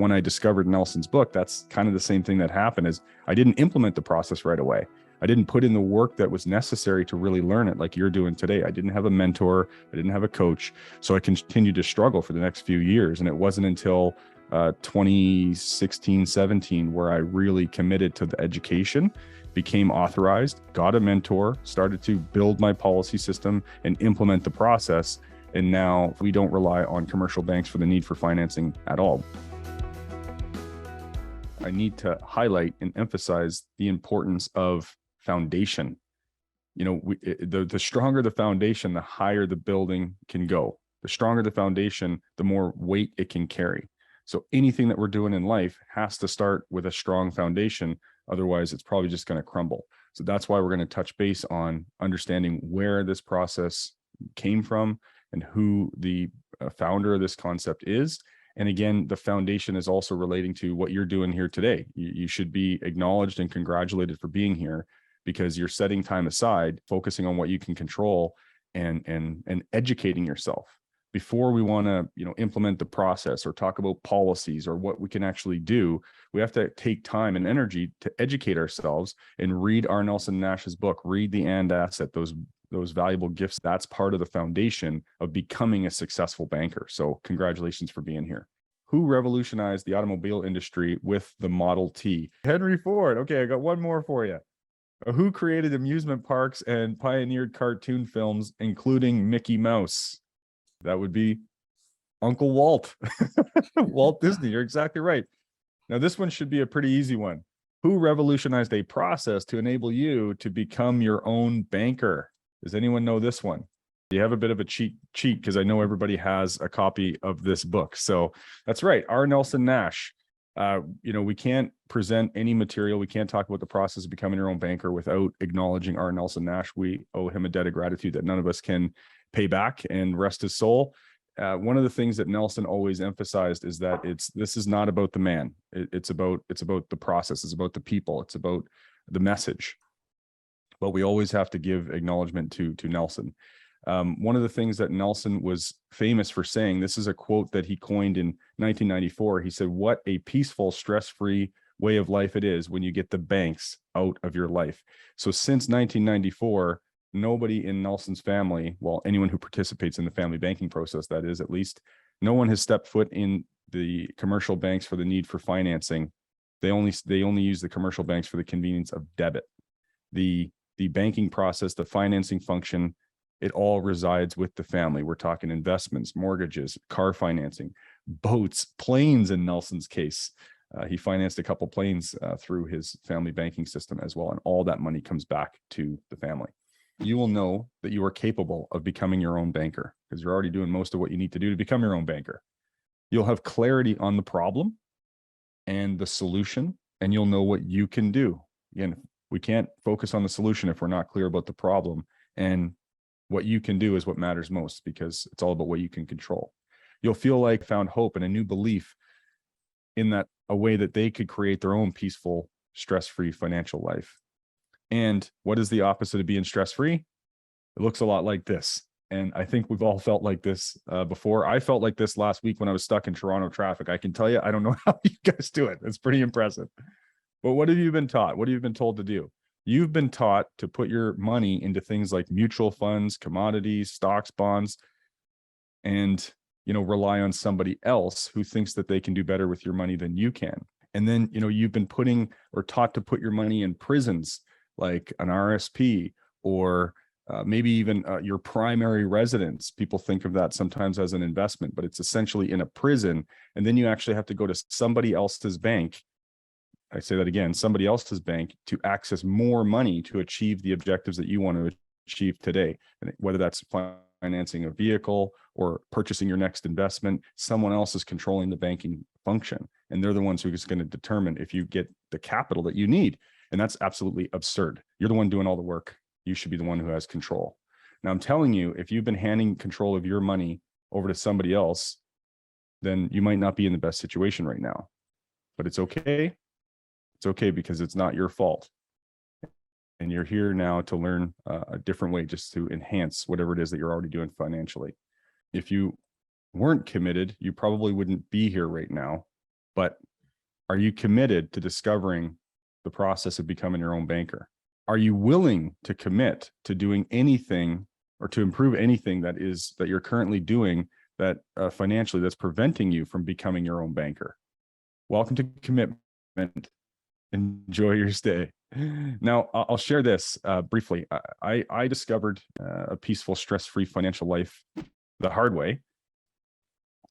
when I discovered Nelson's book, that's kind of the same thing that happened. Is I didn't implement the process right away. I didn't put in the work that was necessary to really learn it like you're doing today. I didn't have a mentor. I didn't have a coach. So I continued to struggle for the next few years. And it wasn't until 2016, 17, where I really committed to the education, became authorized, got a mentor, started to build my policy system and implement the process. And now we don't rely on commercial banks for the need for financing at all. I need to highlight and emphasize the importance of foundation. You know, the stronger the foundation, the higher the building can go. The stronger the foundation, the more weight it can carry. So anything that we're doing in life has to start with a strong foundation. Otherwise, it's probably just going to crumble. So that's why we're going to touch base on understanding where this process came from and who the founder of this concept is. And again, the foundation is also relating to what you're doing here today. You should be acknowledged and congratulated for being here, because you're setting time aside, focusing on what you can control and educating yourself. Before we want to, implement the process or talk about policies or what we can actually do, we have to take time and energy to educate ourselves and read our Nelson Nash's book, read the And Asset, those valuable gifts. That's part of the foundation of becoming a successful banker. So congratulations for being here. Who revolutionized the automobile industry with the Model T? Henry Ford. Okay, I got one more for you. Who created amusement parks and pioneered cartoon films, including Mickey Mouse? That would be Uncle Walt. Walt Disney. You're exactly right. Now, this one should be a pretty easy one. Who revolutionized a process to enable you to become your own banker? Does anyone know this one? You have a bit of a cheat because I know everybody has a copy of this book. So that's right. Our Nelson Nash. We can't present any material. We can't talk about the process of becoming your own banker without acknowledging our Nelson Nash. We owe him a debt of gratitude that none of us can pay back, and rest his soul. One of the things that Nelson always emphasized is that this is not about the man. It's about the process. It's about the people. It's about the message. But we always have to give acknowledgement to Nelson. One of the things that Nelson was famous for saying, this is a quote that he coined in 1994. He said, "What a peaceful, stress-free way of life it is when you get the banks out of your life." So since 1994, nobody in Nelson's family, well, anyone who participates in the family banking process, that is, at least, no one has stepped foot in the commercial banks for the need for financing. They only use the commercial banks for the convenience of debit. The banking process, the financing function, it all resides with the family. We're talking investments, mortgages, car financing, boats, planes in Nelson's case. He financed a couple planes through his family banking system as well. And all that money comes back to the family. You will know that you are capable of becoming your own banker because you're already doing most of what you need to do to become your own banker. You'll have clarity on the problem and the solution, and you'll know what you can do. Again, we can't focus on the solution if we're not clear about the problem, and what you can do is what matters most, because it's all about what you can control. You'll feel like found hope and a new belief in that a way that they could create their own peaceful, stress-free financial life. And what is the opposite of being stress-free? It looks a lot like this. And I think we've all felt like this before. I felt like this last week when I was stuck in Toronto traffic. I can tell you, I don't know how you guys do it. It's pretty impressive. But what have you been taught? What have you been told to do? You've been taught to put your money into things like mutual funds, commodities, stocks, bonds, and rely on somebody else who thinks that they can do better with your money than you can. And then you've been taught to put your money in prisons like an RSP, or maybe even your primary residence. People think of that sometimes as an investment, but it's essentially in a prison. And then you actually have to go to somebody else's bank. I say that again, somebody else's bank, to access more money to achieve the objectives that you want to achieve today. And whether that's financing a vehicle or purchasing your next investment, someone else is controlling the banking function. And they're the ones who is going to determine if you get the capital that you need. And that's absolutely absurd. You're the one doing all the work. You should be the one who has control. Now, I'm telling you, if you've been handing control of your money over to somebody else, then you might not be in the best situation right now. But it's okay. It's okay, because it's not your fault. And you're here now to learn a different way, just to enhance whatever it is that you're already doing financially. If you weren't committed, you probably wouldn't be here right now. but are you committed to discovering the process of becoming your own banker? Are you willing to commit to doing anything or to improve anything that you're currently doing that financially that's preventing you from becoming your own banker? Welcome to commitment. Enjoy your stay. Now, I'll share this briefly. I discovered a peaceful, stress-free financial life the hard way,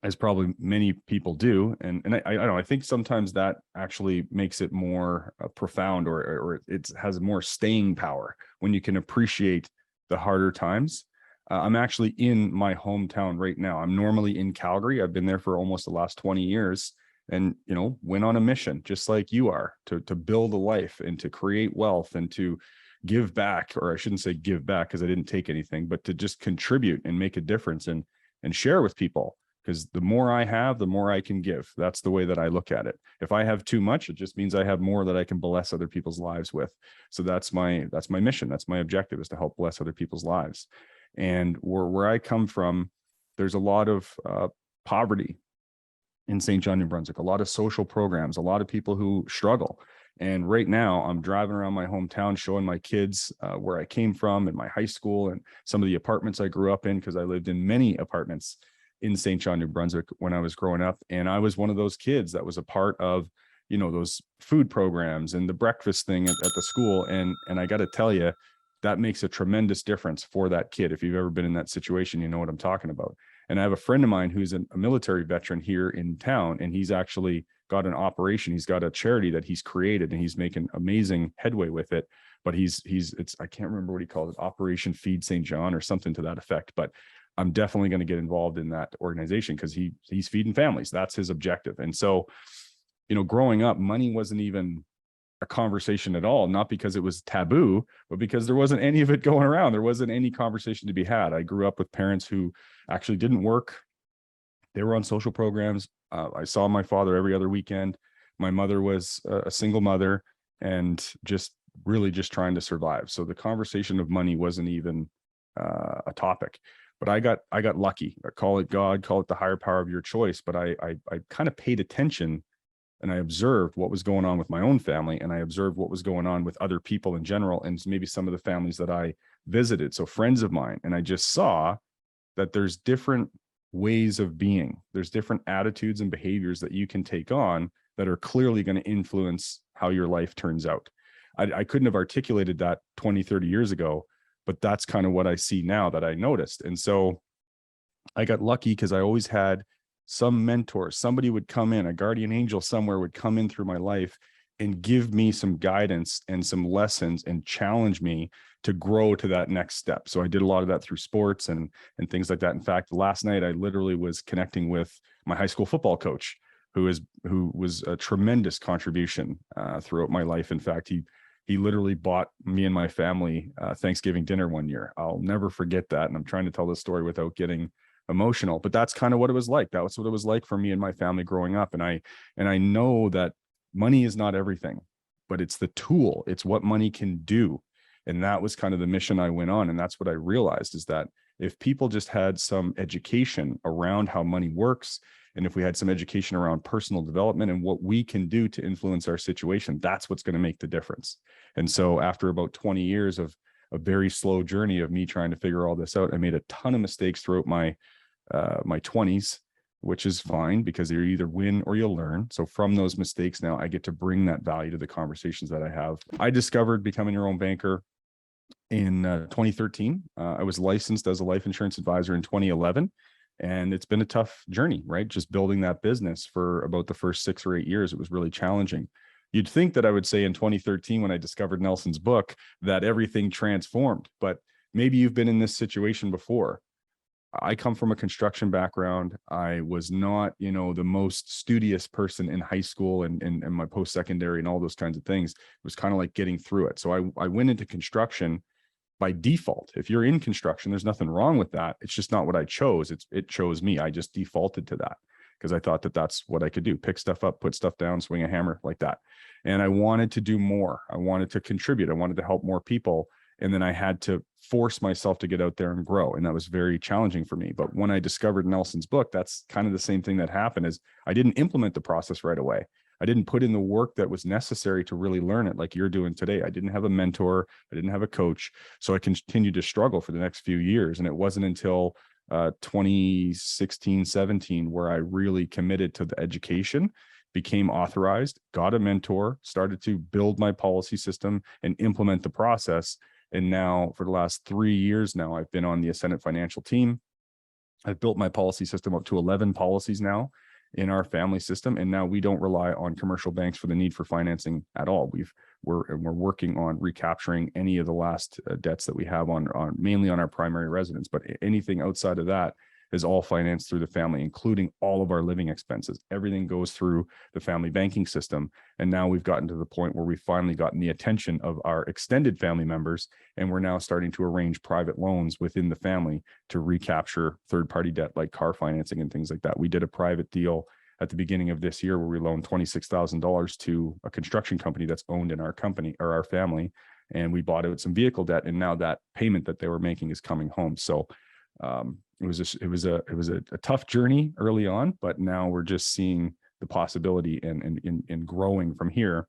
as probably many people do. And I don't know, I think sometimes that actually makes it more profound, or it has more staying power when you can appreciate the harder times. I'm actually in my hometown right now. I'm normally in Calgary. I've been there for almost the last 20 years. And, you know, went on a mission, just like you are, to build a life and to create wealth and to give back, or I shouldn't say give back because I didn't take anything, but to just contribute and make a difference and share with people. Because the more I have, the more I can give. That's the way that I look at it. If I have too much, it just means I have more that I can bless other people's lives with. So that's my mission. That's my objective, is to help bless other people's lives. And where I come from, there's a lot of poverty in St. John, New Brunswick, a lot of social programs, a lot of people who struggle. And right now I'm driving around my hometown showing my kids where I came from and my high school and some of the apartments I grew up in, because I lived in many apartments in St. John, New Brunswick when I was growing up. And I was one of those kids that was a part of, you know, those food programs and the breakfast thing at the school. And I got to tell you, that makes a tremendous difference for that kid. If you've ever been in that situation, you know what I'm talking about. And I have a friend of mine who's a military veteran here in town, and he's actually got an operation. He's got a charity that he's created, and he's making amazing headway with it. But I can't remember what he called it, Operation Feed St. John or something to that effect. But I'm definitely going to get involved in that organization because he's feeding families. That's his objective. And so, you know, growing up, money wasn't even a conversation at all, not because it was taboo, but because there wasn't any of it going around. There wasn't any conversation to be had. I grew up with parents who actually didn't work. They were on social programs. I saw my father every other weekend. My mother was a single mother and just trying to survive. So the conversation of money wasn't even a topic. But I got lucky. Call it God, call it the higher power of your choice. But I kind of paid attention, and I observed what was going on with my own family, and I observed what was going on with other people in general, and maybe some of the families that I visited, so friends of mine. And I just saw that there's different ways of being. There's different attitudes and behaviors that you can take on that are clearly going to influence how your life turns out. I couldn't have articulated that 20, 30 years ago, but that's kind of what I see now that I noticed. And so I got lucky because I always had some mentor. Somebody would come in, a guardian angel somewhere would come in through my life and give me some guidance and some lessons and challenge me to grow to that next step. So I did a lot of that through sports and things like that. In fact, last night I literally was connecting with my high school football coach, who was a tremendous contribution throughout my life. In fact, he literally bought me and my family Thanksgiving dinner one year. I'll never forget that. And I'm trying to tell this story without getting emotional, but that's kind of what it was like. That was what it was like for me and my family growing up. And I know that money is not everything, but it's the tool. It's what money can do. And that was kind of the mission I went on. And that's what I realized, is that if people just had some education around how money works, and if we had some education around personal development and what we can do to influence our situation, that's what's going to make the difference. And so after about 20 years of a very slow journey of me trying to figure all this out, I made a ton of mistakes throughout my 20s, which is fine because you either win or you'll learn. So from those mistakes, now I get to bring that value to the conversations that I have. I discovered becoming your own banker in 2013. I was licensed as a life insurance advisor in 2011. And it's been a tough journey, right? Just building that business for about the first 6 or 8 years. It was really challenging. You'd think that I would say in 2013, when I discovered Nelson's book, that everything transformed, but maybe you've been in this situation before. I come from a construction background. I was not, the most studious person in high school and my post-secondary and all those kinds of things. It was kind of like getting through it. So I went into construction by default. If you're in construction, there's nothing wrong with that. It's just not what I chose. It chose me. I just defaulted to that because I thought that that's what I could do. Pick stuff up, put stuff down, swing a hammer like that. And I wanted to do more. I wanted to contribute. I wanted to help more people. And then I had to force myself to get out there and grow. And that was very challenging for me. But when I discovered Nelson's book, that's kind of the same thing that happened. Is I didn't implement the process right away. I didn't put in the work that was necessary to really learn it like you're doing today. I didn't have a mentor. I didn't have a coach. So I continued to struggle for the next few years. And it wasn't until 2016, 17, where I really committed to the education, became authorized, got a mentor, started to build my policy system and implement the process. And now for the last 3 years now, I've been on the Ascendant financial team. I've built my policy system up to 11 policies now in our family system. And now we don't rely on commercial banks for the need for financing at all. We're working on recapturing any of the last debts that we have on mainly on our primary residence, but anything outside of that is all financed through the family, including all of our living expenses. Everything goes through the family banking system. And now we've gotten to the point where we've finally gotten the attention of our extended family members. And we're now starting to arrange private loans within the family to recapture third-party debt like car financing and things like that. We did a private deal at the beginning of this year where we loaned $26,000 to a construction company that's owned in our company or our family. And we bought out some vehicle debt. And now that payment that they were making is coming home. So it was a tough journey early on, but now we're just seeing the possibility and growing from here.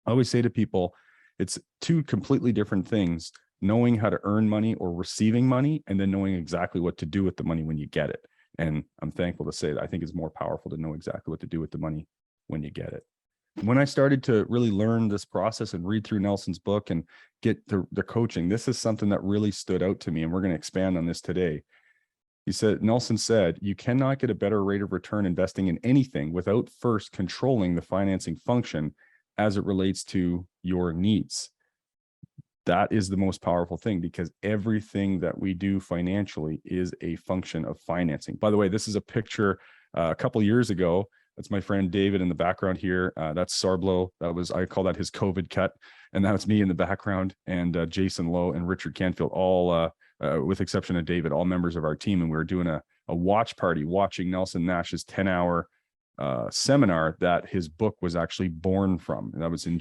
I always say to people, it's two completely different things: knowing how to earn money or receiving money, and then knowing exactly what to do with the money when you get it. And I'm thankful to say that I think it's more powerful to know exactly what to do with the money when you get it. When I started to really learn this process and read through Nelson's book and get the coaching, this is something that really stood out to me. And we're going to expand on this today. Nelson said, you cannot get a better rate of return investing in anything without first controlling the financing function as it relates to your needs. That is the most powerful thing, because everything that we do financially is a function of financing. By the way, this is a picture a couple years ago. That's my friend David in the background here. That's Sarblo. I call that his COVID cut. And that's me in the background, and Jason Lowe and Richard Canfield, all with exception of David, all members of our team. And we were doing a watch party, watching Nelson Nash's 10-hour seminar that his book was actually born from. And that was in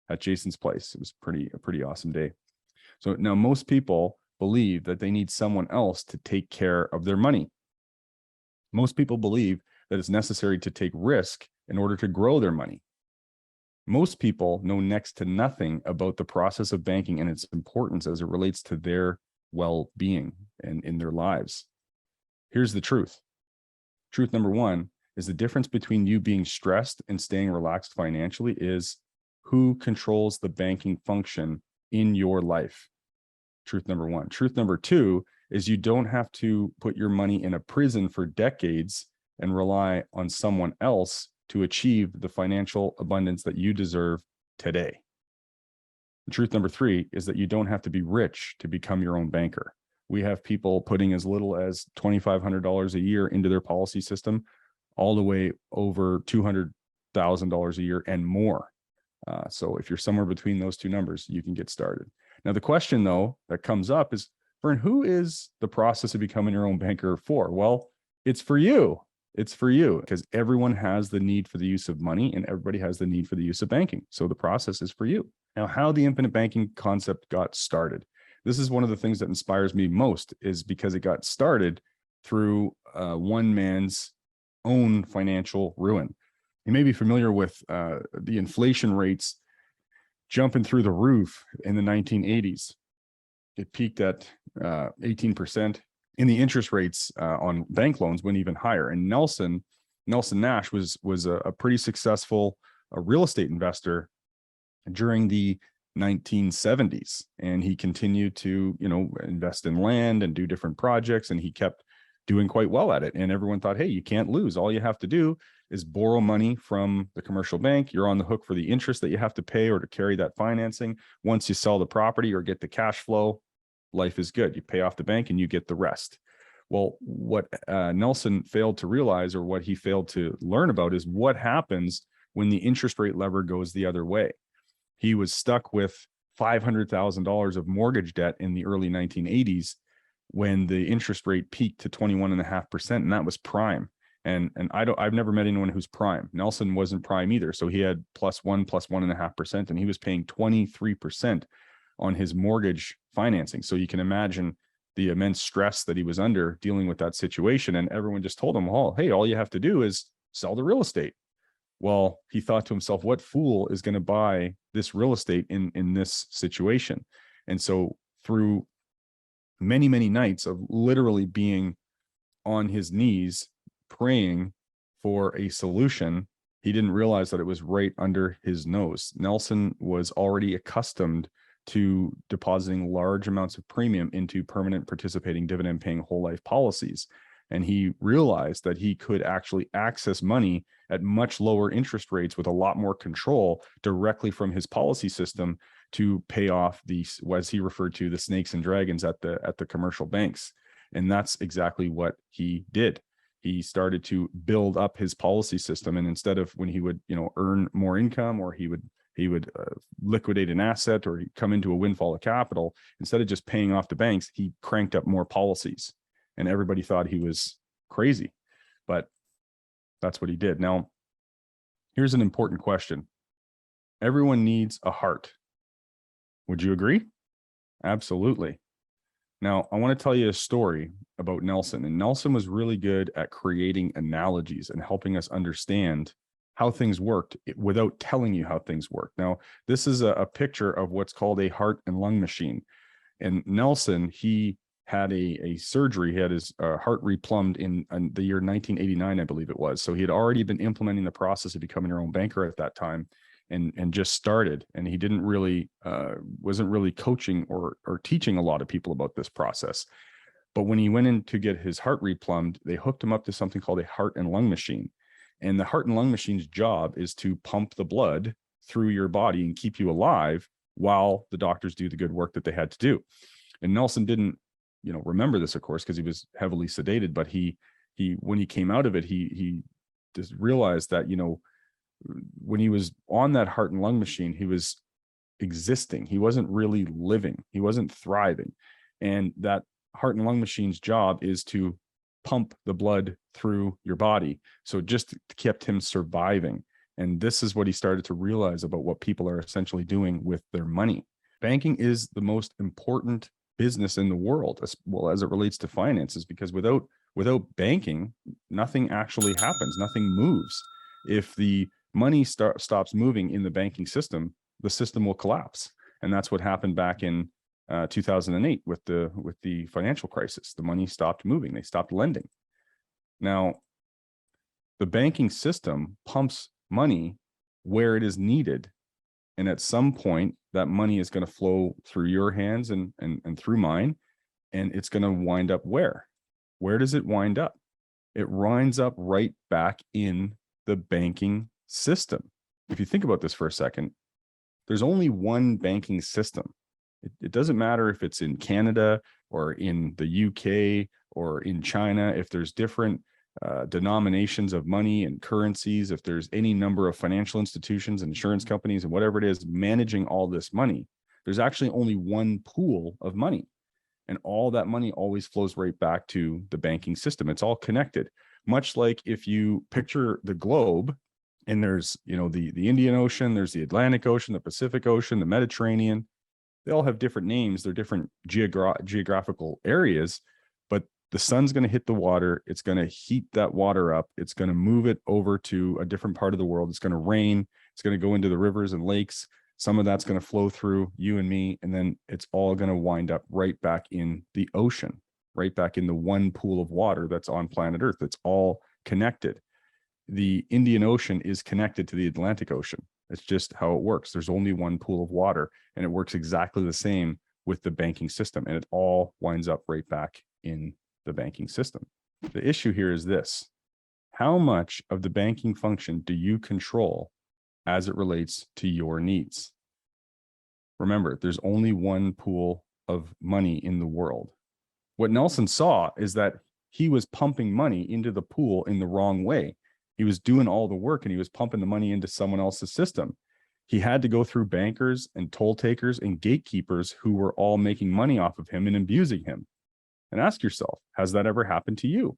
at Jason's place. It was a pretty awesome day. So now most people believe that they need someone else to take care of their money. Most people believe that it's necessary to take risk in order to grow their money. Most people know next to nothing about the process of banking and its importance as it relates to their well-being and in their lives. Here's the truth. Truth number one is the difference between you being stressed and staying relaxed financially is who controls the banking function in your life. Truth number one. Truth number two is you don't have to put your money in a prison for decades and rely on someone else to achieve the financial abundance that you deserve today. And truth number three is that you don't have to be rich to become your own banker. We have people putting as little as $2,500 a year into their policy system, all the way over $200,000 a year and more. So if you're somewhere between those two numbers, you can get started. Now, the question, though, that comes up is, Vern, who is the process of becoming your own banker for? Well, it's for you. It's for you, because everyone has the need for the use of money and everybody has the need for the use of banking. So the process is for you. Now, how the infinite banking concept got started. This is one of the things that inspires me most, is because it got started through one man's own financial ruin. You may be familiar with the inflation rates jumping through the roof in the 1980s. It peaked at 18%. And the interest rates on bank loans went even higher. And Nelson Nash was a pretty successful real estate investor during the 1970s. And he continued to, invest in land and do different projects. And he kept doing quite well at it. And everyone thought, hey, you can't lose. All you have to do is borrow money from the commercial bank. You're on the hook for the interest that you have to pay or to carry that financing. Once you sell the property or get the cash flow, life is good. You pay off the bank and you get the rest. Well, what Nelson failed to realize, or what he failed to learn about, is what happens when the interest rate lever goes the other way. He was stuck with $500,000 of mortgage debt in the early 1980s when the interest rate peaked to 21.5%, and that was prime. And I've never met anyone who's prime. Nelson wasn't prime either. So he had +1, +1.5%, and he was paying 23% on his mortgage financing. So you can imagine the immense stress that he was under dealing with that situation. And everyone just told him, oh, hey, all you have to do is sell the real estate. Well, he thought to himself, what fool is going to buy this real estate in this situation? And so through many, many nights of literally being on his knees, praying for a solution, he didn't realize that it was right under his nose. Nelson was already accustomed to depositing large amounts of premium into permanent participating dividend paying whole life policies. And he realized that he could actually access money at much lower interest rates with a lot more control directly from his policy system to pay off these, as he referred to, the snakes and dragons at the commercial banks. And that's exactly what he did. He started to build up his policy system. And instead of when he would, earn more income, or he would liquidate an asset, or he'd come into a windfall of capital, instead of just paying off the banks, he cranked up more policies. And everybody thought he was crazy, but that's what he did. Now, here's an important question. Everyone needs a heart. Would you agree? Absolutely. Now, I want to tell you a story about Nelson. And Nelson was really good at creating analogies and helping us understand how things worked without telling you how things work. Now, this is a picture of what's called a heart and lung machine. And Nelson, he had a surgery. He had his heart replumbed in the year 1989, I believe it was. So he had already been implementing the process of becoming your own banker at that time, and just started. And he didn't really, wasn't really coaching or teaching a lot of people about this process. But when he went in to get his heart replumbed, they hooked him up to something called a heart and lung machine. And the heart and lung machine's job is to pump the blood through your body and keep you alive while the doctors do the good work that they had to do. And Nelson didn't, remember this, of course, because he was heavily sedated, but he when he came out of it, he just realized that, when he was on that heart and lung machine, he was existing. He wasn't really living. He wasn't thriving. And that heart and lung machine's job is to pump the blood through your body. So it just kept him surviving. And this is what he started to realize about what people are essentially doing with their money. Banking is the most important business in the world, as well as it relates to finances, because without banking, nothing actually happens. Nothing moves. If the money stops moving in the banking system, the system will collapse. And that's what happened back in 2008 with the financial crisis. The money stopped moving. They stopped lending. Now, the banking system pumps money where it is needed. And at some point, that money is going to flow through your hands and through mine. And it's going to wind up where? Where does it wind up? It winds up right back in the banking system. If you think about this for a second, there's only one banking system. It doesn't matter if it's in Canada or in the UK or in China, if there's different denominations of money and currencies, if there's any number of financial institutions and insurance companies and whatever it is managing all this money, there's actually only one pool of money. And all that money always flows right back to the banking system. It's all connected. Much like if you picture the globe, and there's, the Indian Ocean, there's the Atlantic Ocean, the Pacific Ocean, the Mediterranean. They all have different names. They're different geographical areas, but the sun's going to hit the water. It's going to heat that water up. It's going to move it over to a different part of the world. It's going to rain. It's going to go into the rivers and lakes. Some of that's going to flow through you and me. And then it's all going to wind up right back in the ocean, right back in the one pool of water that's on planet Earth. It's all connected. The Indian Ocean is connected to the Atlantic Ocean. It's just how it works. There's only one pool of water, and it works exactly the same with the banking system. And it all winds up right back in the banking system. The issue here is this: how much of the banking function do you control as it relates to your needs? Remember, there's only one pool of money in the world. What Nelson saw is that he was pumping money into the pool in the wrong way. He was doing all the work and he was pumping the money into someone else's system. He had to go through bankers and toll takers and gatekeepers who were all making money off of him and abusing him. And ask yourself, has that ever happened to you?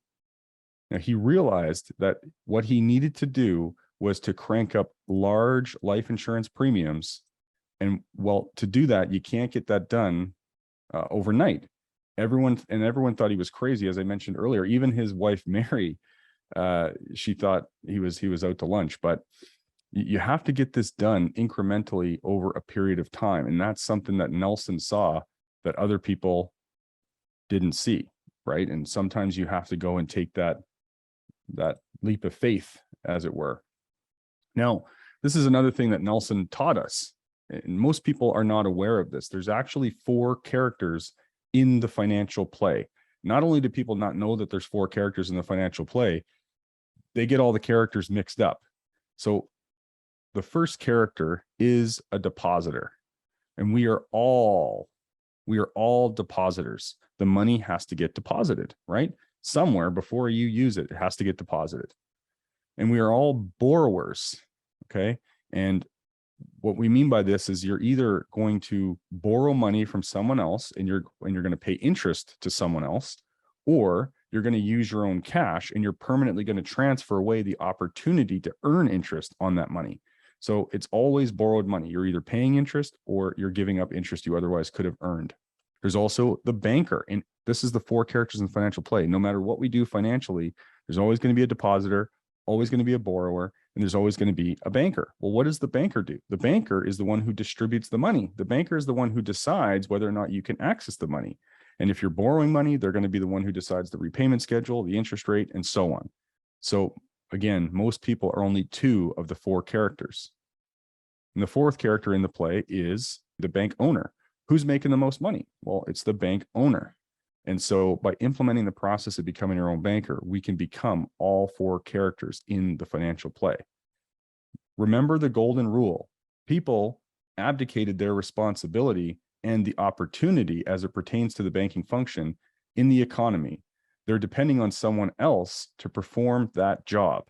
Now, he realized that what he needed to do was to crank up large life insurance premiums And well, to do that, you can't get that done overnight. Everyone thought he was crazy, as I mentioned earlier. Even his wife, Mary, she thought he was out to lunch. But you have to get this done incrementally over a period of time. And that's something that Nelson saw that other people didn't see, right? And sometimes you have to go and take that leap of faith, as it were. Now, this is another thing that Nelson taught us, and most people are not aware of this. There's actually 4 characters in the financial play. Not only do people not know that there's 4 characters in the financial play, they get all the characters mixed up. So the first character is a depositor, and we are all depositors. The money has to get deposited, right? Somewhere before you use it, it has to get deposited. And we are all borrowers, okay? And what we mean by this is you're either going to borrow money from someone else and you're going to pay interest to someone else, or you're going to use your own cash and you're permanently going to transfer away the opportunity to earn interest on that money. So it's always borrowed money. You're either paying interest or you're giving up interest you otherwise could have earned. There's also the banker, and this is the 4 characters in financial play. No matter what we do financially, there's always going to be a depositor, always going to be a borrower, and there's always going to be a banker. Well, what does the banker do? The banker is the one who distributes the money. The banker is the one who decides whether or not you can access the money. And if you're borrowing money, they're going to be the one who decides the repayment schedule, the interest rate, and so on. So again, most people are only 2 of the 4 characters. And the 4th character in the play is the bank owner. Who's making the most money? Well, it's the bank owner. And so by implementing the process of becoming your own banker, we can become all 4 characters in the financial play. Remember the golden rule. People abdicated their responsibility and the opportunity as it pertains to the banking function in the economy. They're depending on someone else to perform that job.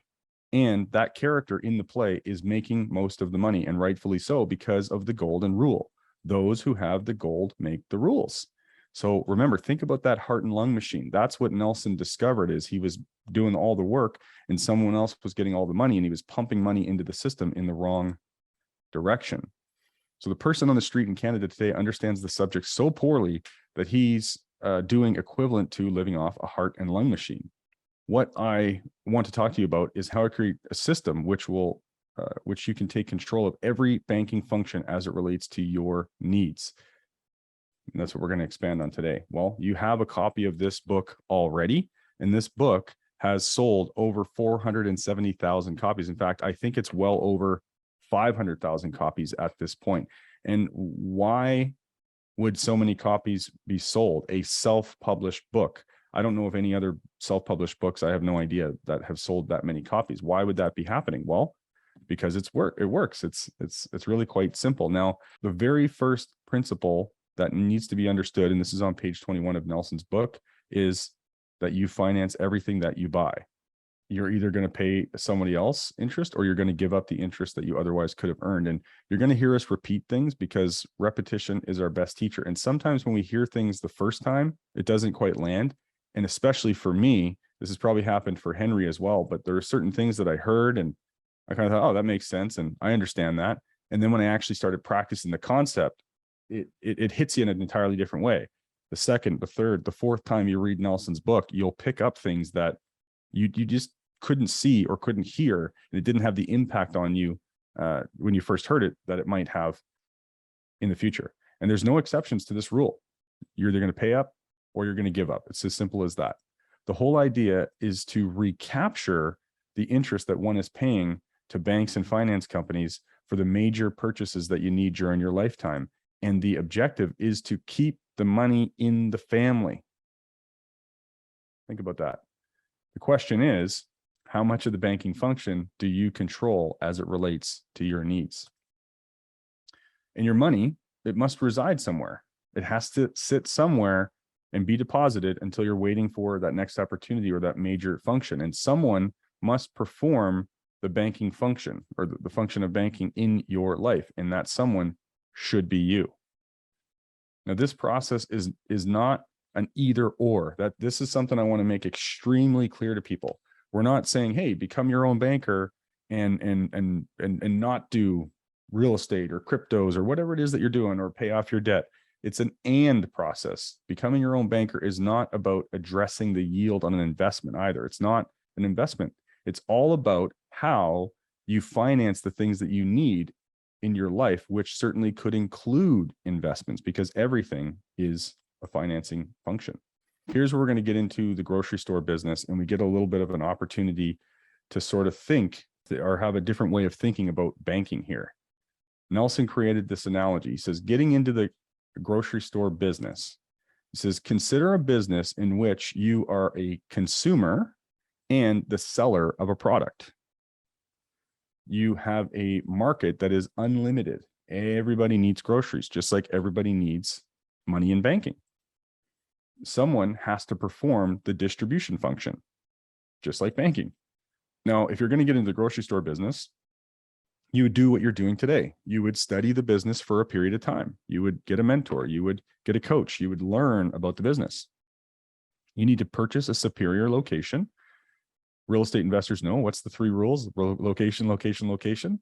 And that character in the play is making most of the money, and rightfully so, because of the golden rule. Those who have the gold make the rules. So remember, think about that heart and lung machine. That's what Nelson discovered, is he was doing all the work and someone else was getting all the money, and he was pumping money into the system in the wrong direction. So the person on the street in Canada today understands the subject so poorly that he's doing equivalent to living off a heart and lung machine. What I want to talk to you about is how to create a system which you can take control of every banking function as it relates to your needs. And that's what we're going to expand on today. Well, you have a copy of this book already, and this book has sold over 470,000 copies. In fact, I think it's well over 500,000 copies at this point. And why would so many copies be sold? A self-published book. I don't know of any other self-published books. I have no idea that have sold that many copies. Why would that be happening? Well, because it works. It's really quite simple. Now, the very first principle that needs to be understood, and this is on page 21 of Nelson's book, is that you finance everything that you buy. You're either going to pay somebody else interest, or you're going to give up the interest that you otherwise could have earned. And you're going to hear us repeat things because repetition is our best teacher. And sometimes when we hear things the first time, it doesn't quite land. And especially for me, this has probably happened for Henry as well, but there are certain things that I heard and I kind of thought, oh, that makes sense. And I understand that. And then when I actually started practicing the concept, it hits you in an entirely different way. The second, the third, the fourth time you read Nelson's book, you'll pick up things that you just couldn't see or couldn't hear. And it didn't have the impact on you when you first heard it that it might have in the future. And there's no exceptions to this rule. You're either going to pay up or you're going to give up. It's as simple as that. The whole idea is to recapture the interest that one is paying to banks and finance companies for the major purchases that you need during your lifetime. And the objective is to keep the money in the family. Think about that. The question is, how much of the banking function do you control as it relates to your needs? And your money, it must reside somewhere. It has to sit somewhere and be deposited until you're waiting for that next opportunity or that major function. And someone must perform the banking function or the function of banking in your life. And that someone should be you. Now, this process is not an either or. That this is something I want to make extremely clear to people. We're not saying, hey, become your own banker and not do real estate or cryptos or whatever it is that you're doing, or pay off your debt. It's an and process. Becoming your own banker is not about addressing the yield on an investment either. It's not an investment. It's all about how you finance the things that you need in your life, which certainly could include investments, because everything is a financing function. Here's where we're going to get into the grocery store business, and we get a little bit of an opportunity to sort of think or have a different way of thinking about banking here. Nelson created this analogy. He says, getting into the grocery store business, he says, consider a business in which you are a consumer and the seller of a product. You have a market that is unlimited. Everybody needs groceries, just like everybody needs money in banking. Someone has to perform the distribution function, just like banking. Now, if you're going to get into the grocery store business, you would do what you're doing today. You would study the business for a period of time. You would get a mentor. You would get a coach. You would learn about the business. You need to purchase a superior location. Real estate investors know what's the 3 rules: location, location, location.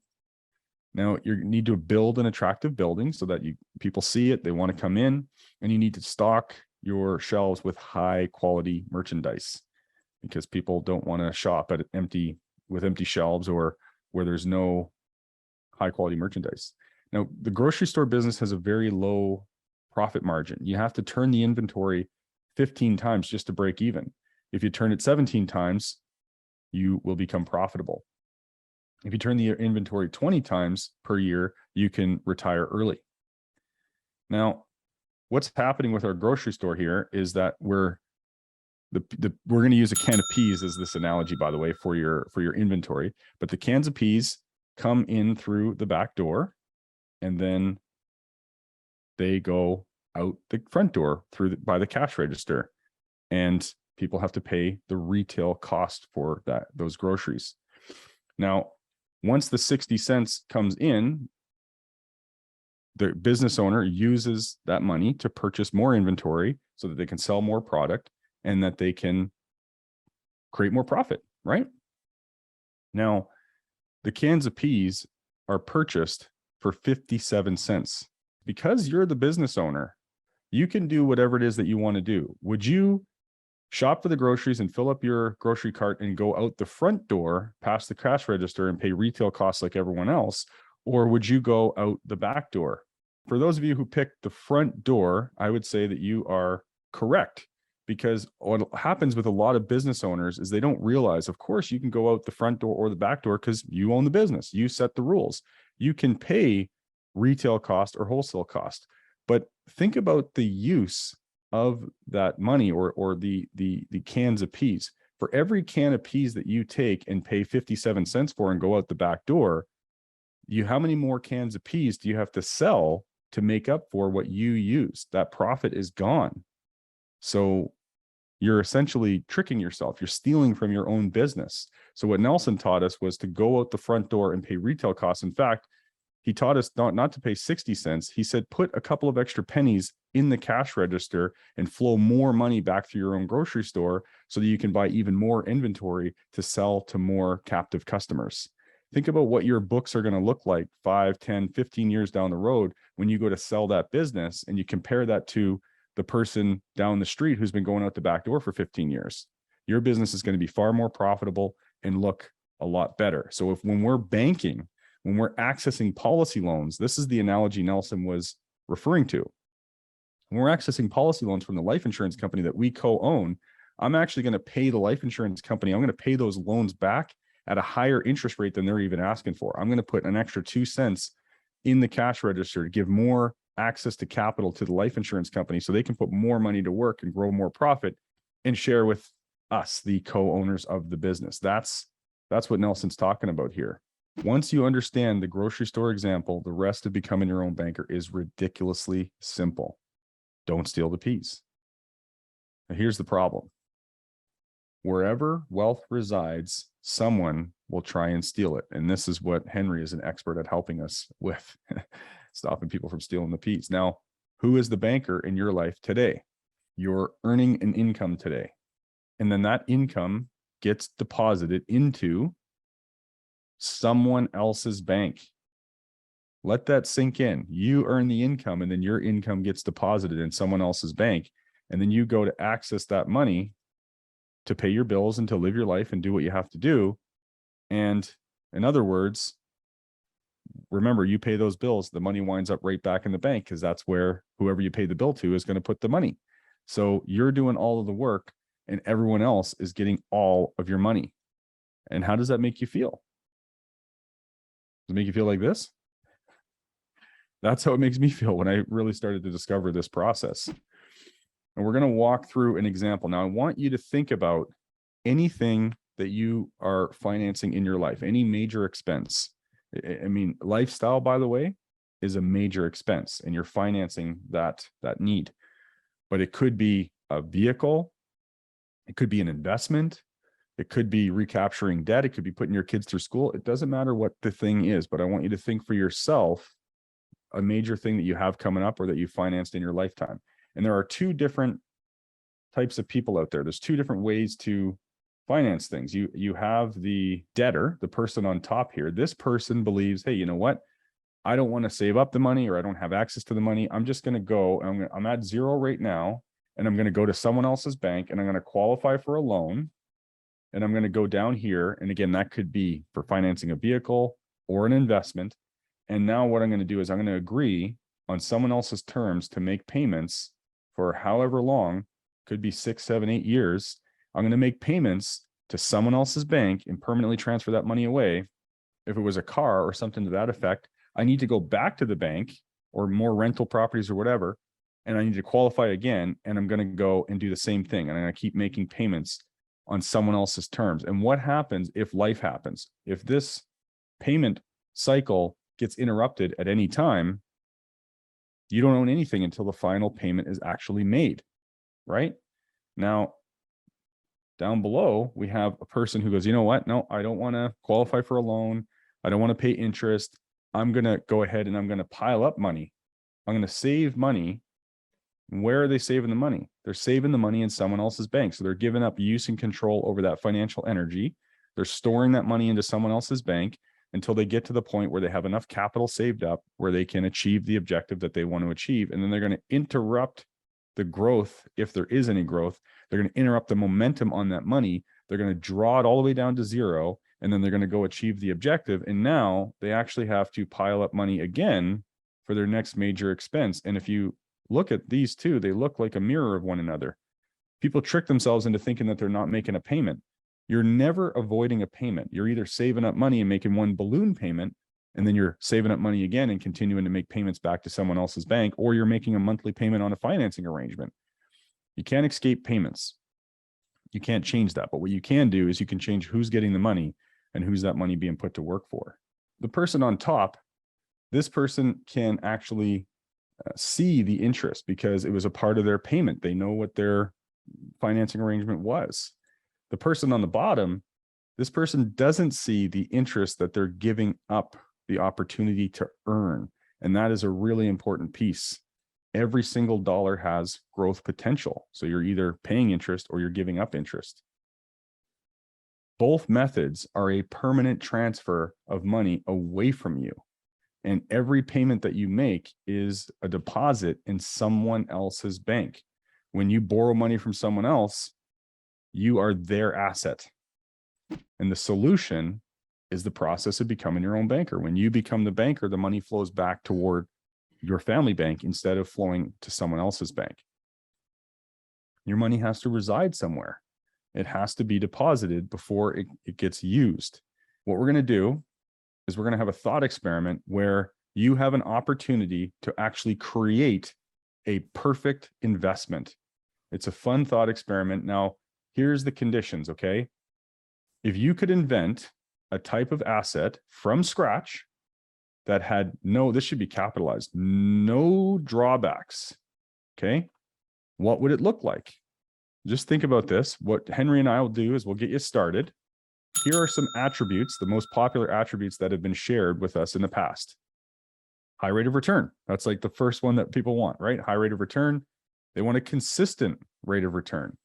Now, you need to build an attractive building so that people see it, they want to come in, and you need to stock your shelves with high quality merchandise, because people don't want to shop with empty shelves or where there's no high quality merchandise. Now, the grocery store business has a very low profit margin. You have to turn the inventory 15 times just to break even. If you turn it 17 times, you will become profitable. If you turn the inventory 20 times per year, you can retire early. Now, what's happening with our grocery store here is that we're going to use a can of peas as this analogy, by the way, for your inventory. But the cans of peas come in through the back door, and then they go out the front door by the cash register, and people have to pay the retail cost for those groceries. Now, once the 60 cents comes in, the business owner uses that money to purchase more inventory so that they can sell more product and that they can create more profit, right? Now, the cans of peas are purchased for 57 cents. Because you're the business owner, you can do whatever it is that you want to do. Would you shop for the groceries and fill up your grocery cart and go out the front door past the cash register and pay retail costs like everyone else? Or would you go out the back door? For those of you who picked the front door, I would say that you are correct, because what happens with a lot of business owners is they don't realize, of course, you can go out the front door or the back door because you own the business. You set the rules. You can pay retail cost or wholesale cost. But think about the use of that money or the cans of peas. For every can of peas that you take and pay 57 cents for and go out the back door, how many more cans of peas do you have to sell to make up for what you used? That profit is gone. So you're essentially tricking yourself. You're stealing from your own business. So what Nelson taught us was to go out the front door and pay retail costs. In fact, he taught us not to pay 60 cents. He said, put a couple of extra pennies in the cash register and flow more money back through your own grocery store so that you can buy even more inventory to sell to more captive customers. Think about what your books are going to look like 5, 10, 15 years down the road when you go to sell that business, and you compare that to the person down the street who's been going out the back door for 15 years. Your business is going to be far more profitable and look a lot better. So when we're banking, when we're accessing policy loans, this is the analogy Nelson was referring to. When we're accessing policy loans from the life insurance company that we co-own, I'm actually going to pay the life insurance company. I'm going to pay those loans back at a higher interest rate than they're even asking for. I'm going to put an extra 2 cents in the cash register to give more access to capital to the life insurance company so they can put more money to work and grow more profit and share with us, the co-owners of the business. That's what Nelson's talking about here. Once you understand the grocery store example, the rest of becoming your own banker is ridiculously simple. Don't steal the peas. Now, here's the problem. Wherever wealth resides, someone will try and steal it. And this is what Henry is an expert at helping us with, stopping people from stealing the peas. Now, who is the banker in your life today? You're earning an income today. And then that income gets deposited into someone else's bank. Let that sink in. You earn the income, and then your income gets deposited in someone else's bank. And then you go to access that money to pay your bills and to live your life and do what you have to do. And in other words, remember, you pay those bills, the money winds up right back in the bank, because that's where whoever you pay the bill to is going to put the money. So you're doing all of the work and everyone else is getting all of your money. And how does that make you feel? Does it make you feel like this? That's how it makes me feel when I really started to discover this process. And we're going to walk through an example. Now, I want you to think about anything that you are financing in your life, any major expense. I mean, lifestyle, by the way, is a major expense, and you're financing that need. But it could be a vehicle. It could be an investment. It could be recapturing debt. It could be putting your kids through school. It doesn't matter what the thing is, but I want you to think for yourself a major thing that you have coming up or that you financed in your lifetime. And there are two different types of people out there. There's two different ways to finance things. You have the debtor, the person on top here. This person believes, hey, you know what? I don't want to save up the money, or I don't have access to the money. I'm just going to go, I'm at zero right now, and I'm going to go to someone else's bank, and I'm going to qualify for a loan, and I'm going to go down here. And again, that could be for financing a vehicle or an investment. And now what I'm going to do is I'm going to agree on someone else's terms to make payments for however long, could be 6, 7, 8 years. I'm going to make payments to someone else's bank and permanently transfer that money away. If it was a car or something to that effect, I need to go back to the bank or more rental properties or whatever, and I need to qualify again. And I'm going to go and do the same thing. And I'm going to keep making payments on someone else's terms. And what happens if life happens? If this payment cycle gets interrupted at any time, you don't own anything until the final payment is actually made, right? Now, down below, we have a person who goes, you know what? No, I don't want to qualify for a loan. I don't want to pay interest. I'm going to go ahead and I'm going to pile up money. I'm going to save money. Where are they saving the money? They're saving the money in someone else's bank. So they're giving up use and control over that financial energy. They're storing that money into someone else's bank until they get to the point where they have enough capital saved up where they can achieve the objective that they want to achieve. And then they're going to interrupt the growth. If there is any growth, they're going to interrupt the momentum on that money. They're going to draw it all the way down to zero. And then they're going to go achieve the objective. And now they actually have to pile up money again for their next major expense. And if you look at these two, they look like a mirror of one another. People trick themselves into thinking that they're not making a payment. You're never avoiding a payment. You're either saving up money and making one balloon payment, and then you're saving up money again and continuing to make payments back to someone else's bank, or you're making a monthly payment on a financing arrangement. You can't escape payments. You can't change that. But what you can do is you can change who's getting the money and who's that money being put to work for. The person on top, this person can actually see the interest because it was a part of their payment. They know what their financing arrangement was. The person on the bottom, this person doesn't see the interest that they're giving up the opportunity to earn. And that is a really important piece. Every single dollar has growth potential. So you're either paying interest or you're giving up interest. Both methods are a permanent transfer of money away from you. And every payment that you make is a deposit in someone else's bank. When you borrow money from someone else, you are their asset. And the solution is the process of becoming your own banker. When you become the banker, the money flows back toward your family bank instead of flowing to someone else's bank. Your money has to reside somewhere. It has to be deposited before it gets used. What we're going to do is we're going to have a thought experiment where you have an opportunity to actually create a perfect investment. It's a fun thought experiment. Now, here's the conditions, okay? If you could invent a type of asset from scratch that had this should be capitalized, no drawbacks, okay? What would it look like? Just think about this. What Henry and I will do is we'll get you started. Here are some attributes, the most popular attributes that have been shared with us in the past. High rate of return. That's like the first one that people want, right? High rate of return. They want a consistent rate of return.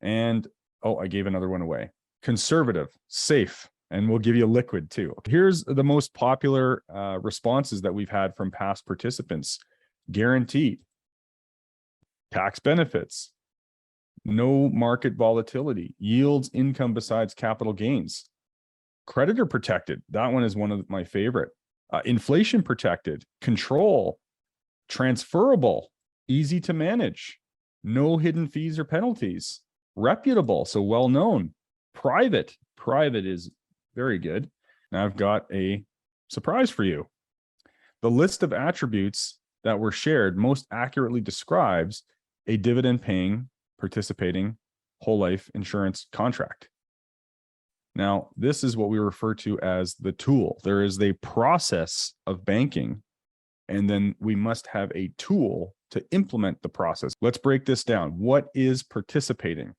And, I gave another one away. Conservative, safe, And we'll give you a liquid too. Here's the most popular responses that we've had from past participants. Guaranteed. Tax benefits. No market volatility. Yields income besides capital gains. Creditor protected. That one is one of my favorite. Inflation protected. Control. Transferable. Easy to manage. No hidden fees or penalties. Reputable. So well known. Private. Private is very good. Now I've got a surprise for you. The list of attributes that were shared most accurately describes a dividend-paying, participating, whole life insurance contract. Now, this is what we refer to as the tool. There is a process of banking, and then we must have a tool to implement the process. Let's break this down. What is participating?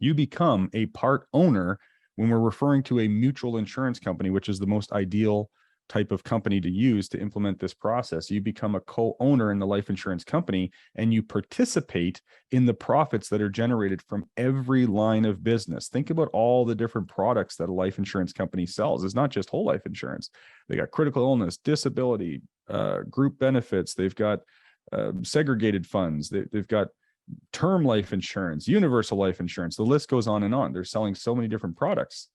You become a part owner when we're referring to a mutual insurance company, which is the most ideal type of company to use to implement this process. You become a co-owner in the life insurance company, and you participate in the profits that are generated from every line of business. Think about all the different products that a life insurance company sells. It's not just whole life insurance. They got critical illness, disability, group benefits. They've got segregated funds. They've got term life insurance, universal life insurance. The list goes on and on. They're selling so many different products.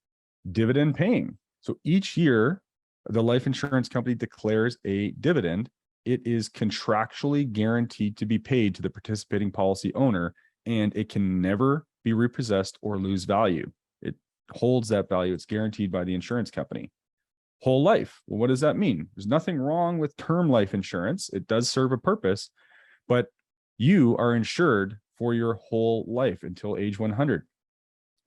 Dividend paying. So each year, the life insurance company declares a dividend. It is contractually guaranteed to be paid to the participating policy owner, and it can never be repossessed or lose value. It holds that value. It's guaranteed by the insurance company. Whole life. Well, what does that mean? There's nothing wrong with term life insurance. It does serve a purpose, but you are insured for your whole life until age 100.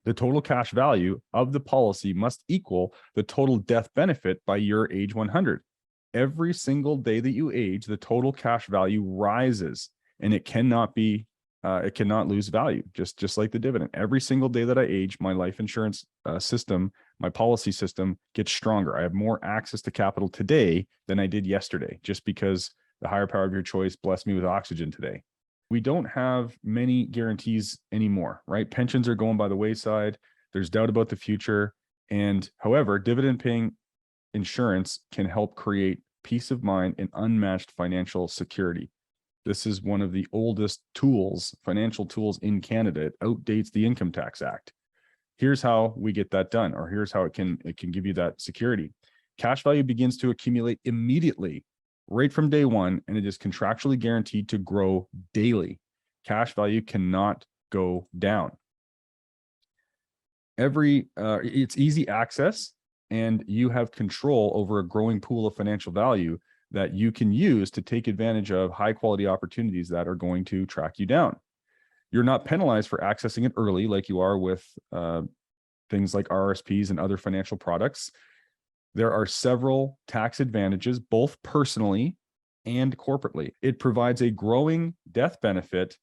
The total cash value of the policy must equal the total death benefit by your age 100. Every single day that you age, the total cash value rises, and it cannot lose value, just like the dividend. Every single day that I age, my life insurance system, my policy system gets stronger. I have more access to capital today than I did yesterday, just because the higher power of your choice blessed me with oxygen today. We don't have many guarantees anymore, right? Pensions are going by the wayside. There's doubt about the future. And however, dividend paying insurance can help create peace of mind and unmatched financial security. This is one of the oldest tools, financial tools in Canada. It outdates the Income Tax Act. Here's how we get that done, or here's how it can give you that security. Cash value begins to accumulate immediately, right from day one, and it is contractually guaranteed to grow daily. Cash value cannot go down. It's easy access, and you have control over a growing pool of financial value that you can use to take advantage of high quality opportunities that are going to track you down. You're not penalized for accessing it early like you are with things like RRSPs and other financial products. There are several tax advantages, both personally and corporately. It provides a growing death benefit,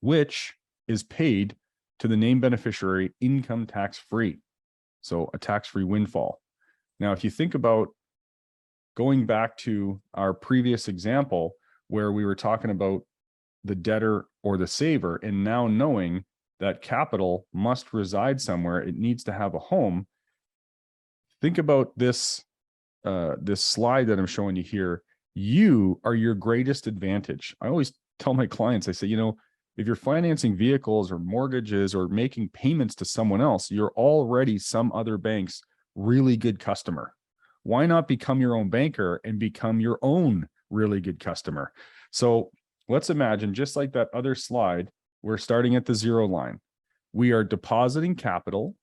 which is paid to the named beneficiary income tax free. So a tax-free windfall. Now, if you think about going back to our previous example where we were talking about the debtor or the saver, and now knowing that capital must reside somewhere, it needs to have a home. Think about this slide that I'm showing you here. You are your greatest advantage. I always tell my clients, I say, if you're financing vehicles or mortgages or making payments to someone else, you're already some other bank's really good customer. Why not become your own banker and become your own really good customer? So let's imagine, just like that other slide, we're starting at the zero line. We are depositing capital,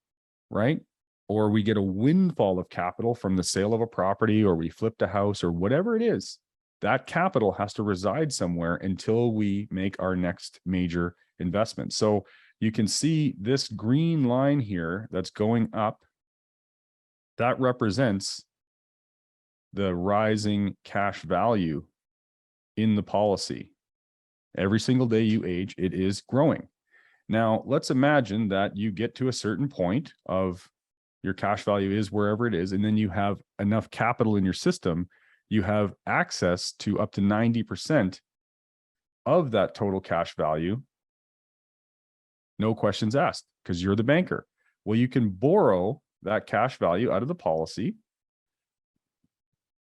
right? Or we get a windfall of capital from the sale of a property, or we flipped a house, or whatever it is. That capital has to reside somewhere until we make our next major investment. So you can see this green line here that's going up. That represents the rising cash value in the policy. Every single day you age, it is growing. Now, let's imagine that you get to a certain point of your cash value is wherever it is, and then you have enough capital in your system. You have access to up to 90% of that total cash value. No questions asked, because you're the banker. Well, you can borrow that cash value out of the policy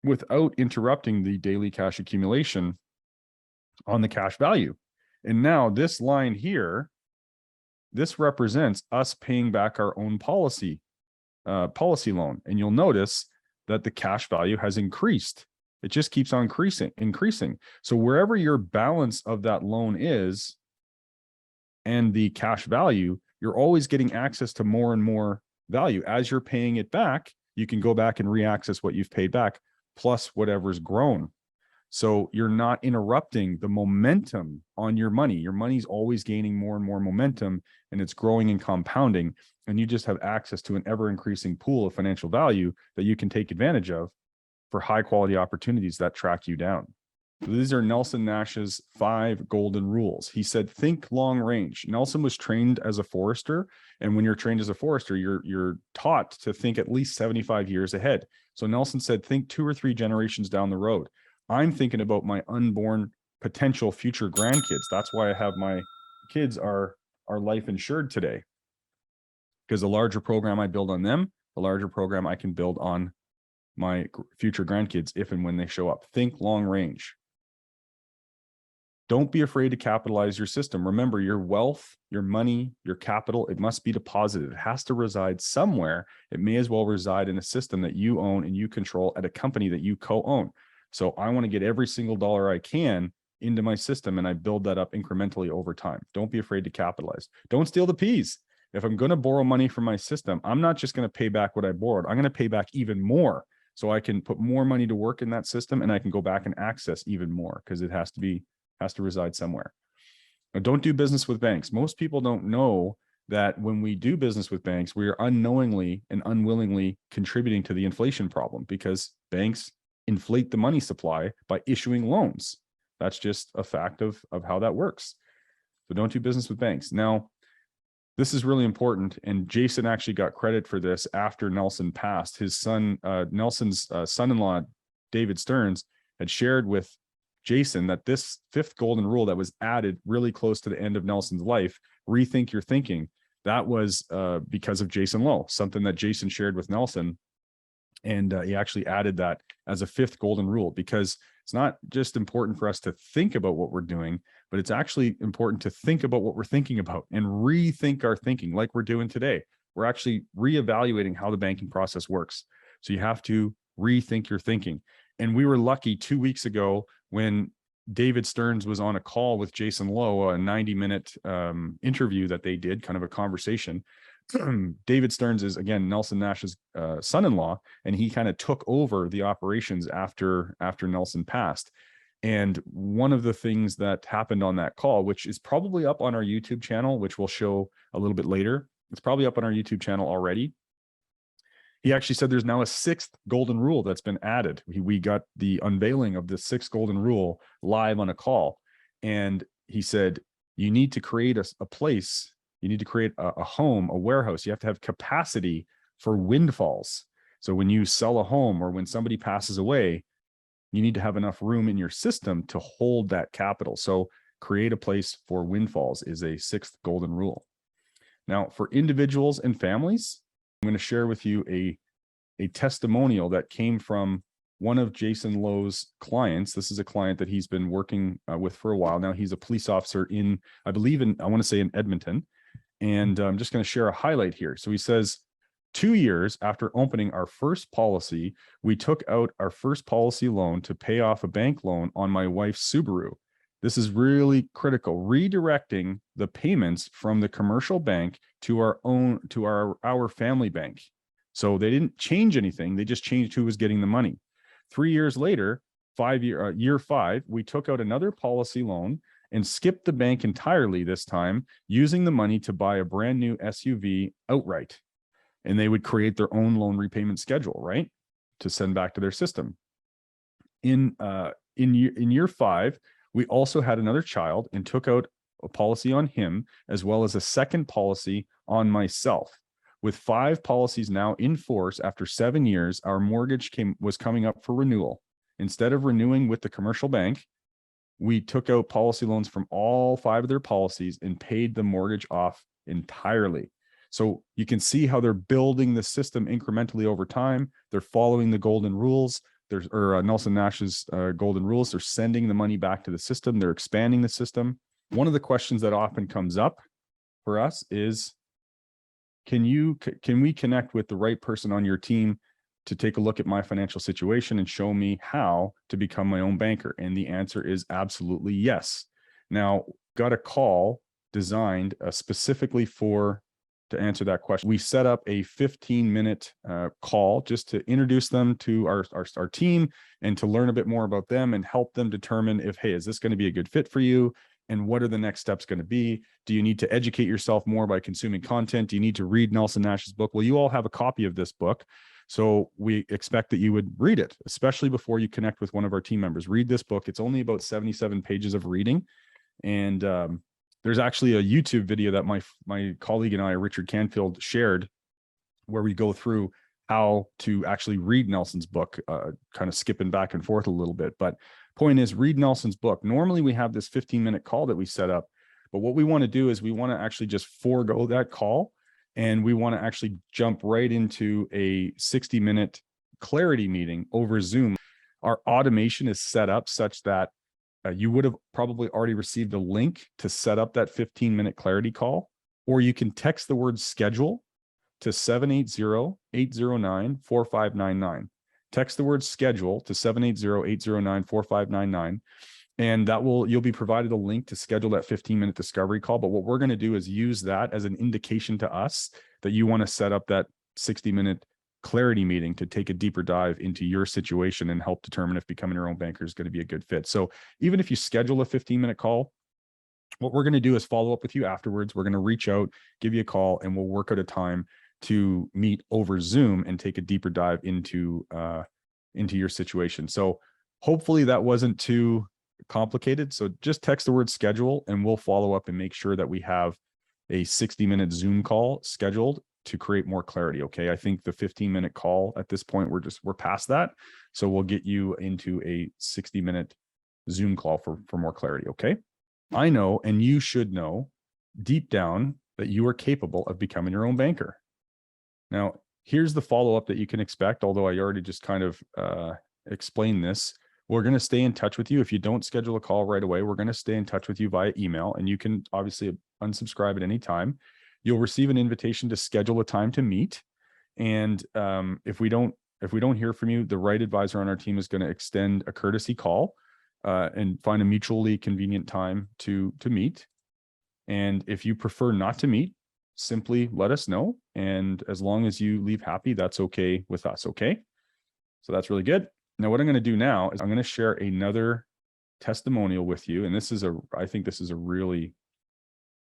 without interrupting the daily cash accumulation on the cash value. And now this line here, this represents us paying back our own policy loan. And you'll notice that the cash value has increased. It just keeps on increasing. So wherever your balance of that loan is and the cash value, you're always getting access to more and more value. As you're paying it back, you can go back and reaccess what you've paid back, plus whatever's grown. So you're not interrupting the momentum on your money. Your money's always gaining more and more momentum, and it's growing and compounding. And you just have access to an ever increasing pool of financial value that you can take advantage of for high quality opportunities that track you down. So these are Nelson Nash's 5 golden rules. He said, think long range. Nelson was trained as a forester. And when you're trained as a forester, you're taught to think at least 75 years ahead. So Nelson said, think 2 or 3 generations down the road. I'm thinking about my unborn potential future grandkids. That's why I have my kids are life insured today. Because the larger program I build on them, the larger program I can build on my future grandkids if and when they show up. Think long range. Don't be afraid to capitalize your system. Remember, your wealth, your money, your capital, it must be deposited. It has to reside somewhere. It may as well reside in a system that you own and you control at a company that you co-own. So I want to get every single dollar I can into my system, and I build that up incrementally over time. Don't be afraid to capitalize. Don't steal the peas. If I'm going to borrow money from my system, I'm not just going to pay back what I borrowed. I'm going to pay back even more, so I can put more money to work in that system, and I can go back and access even more, because it has to reside somewhere. Now, don't do business with banks. Most people don't know that when we do business with banks, we are unknowingly and unwillingly contributing to the inflation problem, because banks inflate the money supply by issuing loans. That's just a fact of how that works. So don't do business with banks. Now, this is really important, and Jason actually got credit for this after Nelson passed. His son, Nelson's son-in-law, David Stearns, had shared with Jason that this 5th golden rule that was added really close to the end of Nelson's life, rethink your thinking, that was because of Jason Lowe, something that Jason shared with Nelson. And he actually added that as a 5th golden rule, because it's not just important for us to think about what we're doing, but it's actually important to think about what we're thinking about and rethink our thinking, like we're doing today. We're actually reevaluating how the banking process works. So you have to rethink your thinking. And we were lucky 2 weeks ago when David Stearns was on a call with Jason Lowe, a 90-minute interview that they did, kind of a conversation. David Stearns is, again, Nelson Nash's son-in-law, and he kind of took over the operations after Nelson passed. And one of the things that happened on that call, which is probably up on our YouTube channel, which we'll show a little bit later, it's probably up on our YouTube channel already. He actually said there's now a 6th golden rule that's been added. We got the unveiling of the 6th golden rule live on a call. And he said, you need to create a place. You need to create a home, a warehouse. You have to have capacity for windfalls. So when you sell a home or when somebody passes away, you need to have enough room in your system to hold that capital. So create a place for windfalls is a 6th golden rule. Now, for individuals and families, I'm going to share with you a testimonial that came from one of Jason Lowe's clients. This is a client that he's been working with for a while now. He's a police officer in, I want to say in Edmonton. And I'm just going to share a highlight here. So he says, 2 years after opening our first policy, we took out our first policy loan to pay off a bank loan on my wife's Subaru. This is really critical, redirecting the payments from the commercial bank to our family bank. So they didn't change anything. They just changed who was getting the money. 3 years later, year 5, we took out another policy loan and skipped the bank entirely this time, using the money to buy a brand new SUV outright. And they would create their own loan repayment schedule, right, to send back to their system. In year 5, we also had another child and took out a policy on him, as well as a second policy on myself. With 5 policies now in force after 7 years, our mortgage was coming up for renewal. Instead of renewing with the commercial bank, we took out policy loans from all 5 of their policies and paid the mortgage off entirely. So you can see how they're building the system incrementally over time. They're following the golden rules. There's Nelson Nash's golden rules. They're sending the money back to the system. They're expanding the system. One of the questions that often comes up for us is, can we connect with the right person on your team to take a look at my financial situation and show me how to become my own banker? And the answer is absolutely yes. Now, got a call designed specifically to answer that question. We set up a 15-minute call just to introduce them to our team and to learn a bit more about them and help them determine if, hey, is this going to be a good fit for you? And what are the next steps going to be? Do you need to educate yourself more by consuming content? Do you need to read Nelson Nash's book? Well, you all have a copy of this book. So we expect that you would read it, especially before you connect with one of our team members. Read this book. It's only about 77 pages of reading. And there's actually a YouTube video that my colleague and I, Richard Canfield, shared, where we go through how to actually read Nelson's book, kind of skipping back and forth a little bit. But point is, read Nelson's book. Normally we have this 15-minute call that we set up, but what we want to do is we want to actually just forego that call, and we want to actually jump right into a 60-minute clarity meeting over Zoom. Our automation is set up such that you would have probably already received a link to set up that 15-minute clarity call, or you can text the word schedule to 780-809-4599. Text the word schedule to 780-809-4599. And you'll be provided a link to schedule that 15-minute discovery call. But what we're going to do is use that as an indication to us that you want to set up that 60-minute clarity meeting to take a deeper dive into your situation and help determine if becoming your own banker is going to be a good fit. So even if you schedule a 15-minute call, what we're going to do is follow up with you afterwards. We're going to reach out, give you a call, and we'll work out a time to meet over Zoom and take a deeper dive into your situation. So hopefully that wasn't too complicated. So just text the word schedule and we'll follow up and make sure that we have a 60-minute Zoom call scheduled to create more clarity. Okay. I think the 15-minute call at this point, we're past that. So we'll get you into a 60-minute Zoom call for more clarity. Okay. I know, and you should know deep down, that you are capable of becoming your own banker. Now, here's the follow-up that you can expect, although I already just kind of explained this. We're going to stay in touch with you. If you don't schedule a call right away, we're going to stay in touch with you via email, and you can obviously unsubscribe at any time. You'll receive an invitation to schedule a time to meet. And if we don't hear from you, the right advisor on our team is going to extend a courtesy call and find a mutually convenient time to meet. And if you prefer not to meet, simply let us know. And as long as you leave happy, that's okay with us. Okay. So that's really good. Now, what I'm going to do now is I'm going to share another testimonial with you. And I think this is a really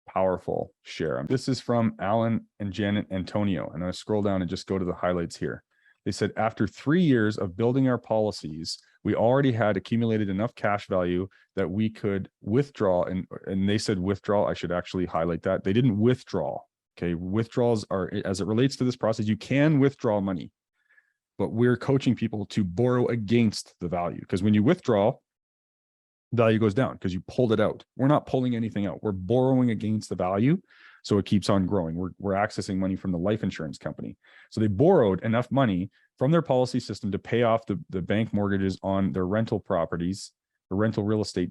powerful share. This is from Alan and Janet Antonio. And I scroll down and just go to the highlights here. They said, after 3 years of building our policies, we already had accumulated enough cash value that we could withdraw. And they said withdraw. I should actually highlight that. They didn't withdraw. Okay. Withdrawals are, as it relates to this process, you can withdraw money, but we're coaching people to borrow against the value. Because when you withdraw, value goes down because you pulled it out. We're not pulling anything out. We're borrowing against the value. So it keeps on growing. We're accessing money from the life insurance company. So they borrowed enough money from their policy system to pay off the bank mortgages on their rental properties, the rental real estate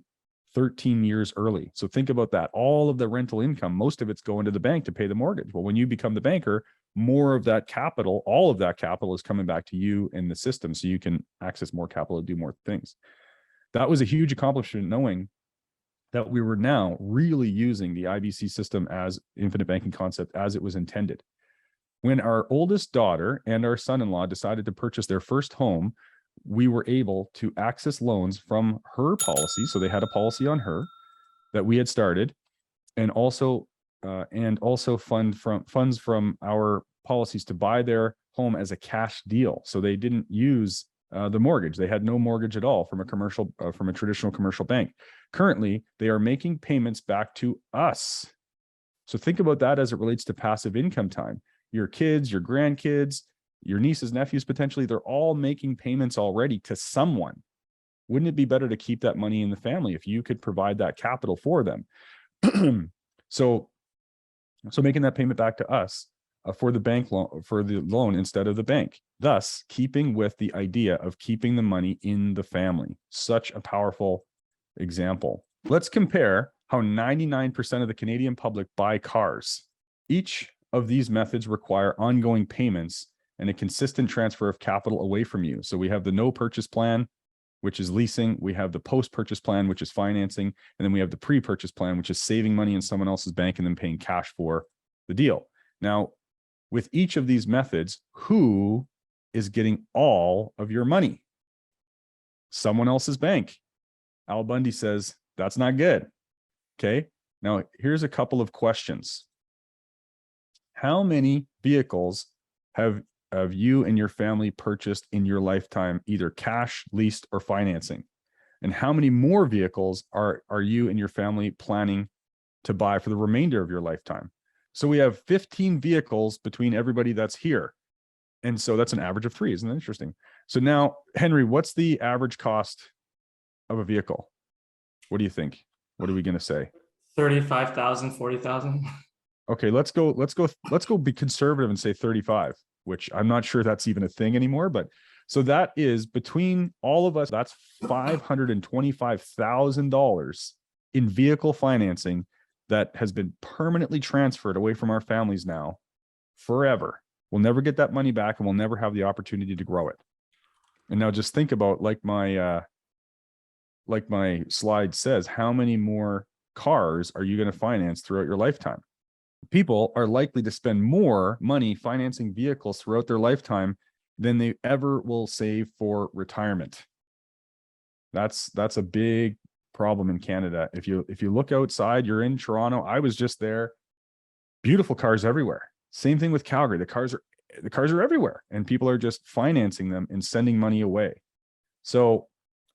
13 years early. So think about that. All of the rental income, most of it's going to the bank to pay the mortgage. Well, when you become the banker, more of that capital, all of that capital is coming back to you in the system so you can access more capital to do more things. That was a huge accomplishment, knowing that we were now really using the IBC system as infinite banking concept as it was intended. When our oldest daughter and our son-in-law decided to purchase their first home, we were able to access loans from her policy. So they had a policy on her that we had started, and also funds from our policies to buy their home as a cash deal. So they didn't use the mortgage. They had no mortgage at all from a traditional commercial bank. Currently, they are making payments back to us. So think about that as it relates to passive income time. Your kids, your grandkids, your nieces, nephews, potentially, they're all making payments already to someone. Wouldn't it be better to keep that money in the family if you could provide that capital for them? So making that payment back to us for the loan instead of the bank, thus keeping with the idea of keeping the money in the family. Such a powerful example. Let's compare how 99% of the Canadian public buy cars. Each of these methods require ongoing payments and a consistent transfer of capital away from you. So we have the no purchase plan, which is leasing. We have the post-purchase plan, which is financing. And then we have the pre-purchase plan, which is saving money in someone else's bank and then paying cash for the deal. Now, with each of these methods, who is getting all of your money? Someone else's bank. Al Bundy says, that's not good. Okay. Now, here's a couple of questions. How many vehicles have you and your family purchased in your lifetime, either cash, leased, or financing? And how many more vehicles are you and your family planning to buy for the remainder of your lifetime? So we have 15 vehicles between everybody that's here. And so that's an average of 3. Isn't that interesting? So now, Henry, what's the average cost of a vehicle? What do you think? What are we going to say? 35,000, 40,000. Okay, let's go be conservative and say 35, which I'm not sure that's even a thing anymore. But so that is between all of us, that's $525,000 in vehicle financing that has been permanently transferred away from our families now forever. We'll never get that money back, and we'll never have the opportunity to grow it. And now just think about, like my slide says, how many more cars are you going to finance throughout your lifetime? People are likely to spend more money financing vehicles throughout their lifetime than they ever will save for retirement. That's a big problem in Canada. If you look outside, you're in Toronto. I was just there. Beautiful cars everywhere. Same thing with Calgary. The cars are everywhere, and people are just financing them and sending money away. So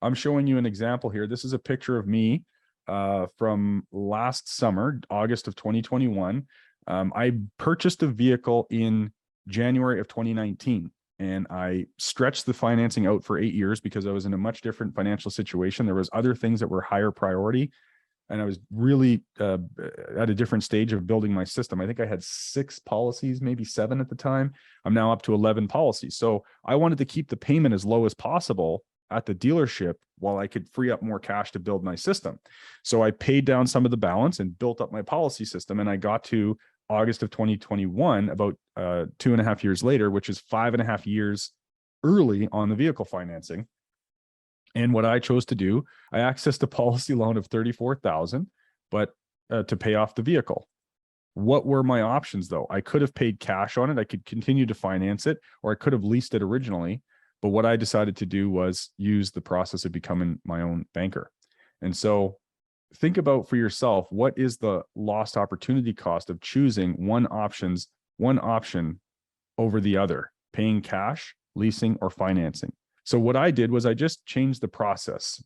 I'm showing you an example here. This is a picture of me from last summer, August of 2021. I purchased a vehicle in January of 2019, and I stretched the financing out for 8 years because I was in a much different financial situation. There was other things that were higher priority, and I was really at a different stage of building my system. I think I had 6 policies, maybe 7 at the time. I'm now up to 11 policies. So I wanted to keep the payment as low as possible at the dealership while I could free up more cash to build my system. So I paid down some of the balance and built up my policy system. And I got to August of 2021, about 2.5 years later, which is 5.5 years early on the vehicle financing. And what I chose to do, I accessed a policy loan of $34,000, but to pay off the vehicle. What were my options though? I could have paid cash on it. I could continue to finance it, or I could have leased it originally. But what I decided to do was use the process of becoming my own banker. And so think about for yourself, what is the lost opportunity cost of choosing one option over the other, paying cash, leasing, or financing? So what I did was I just changed the process.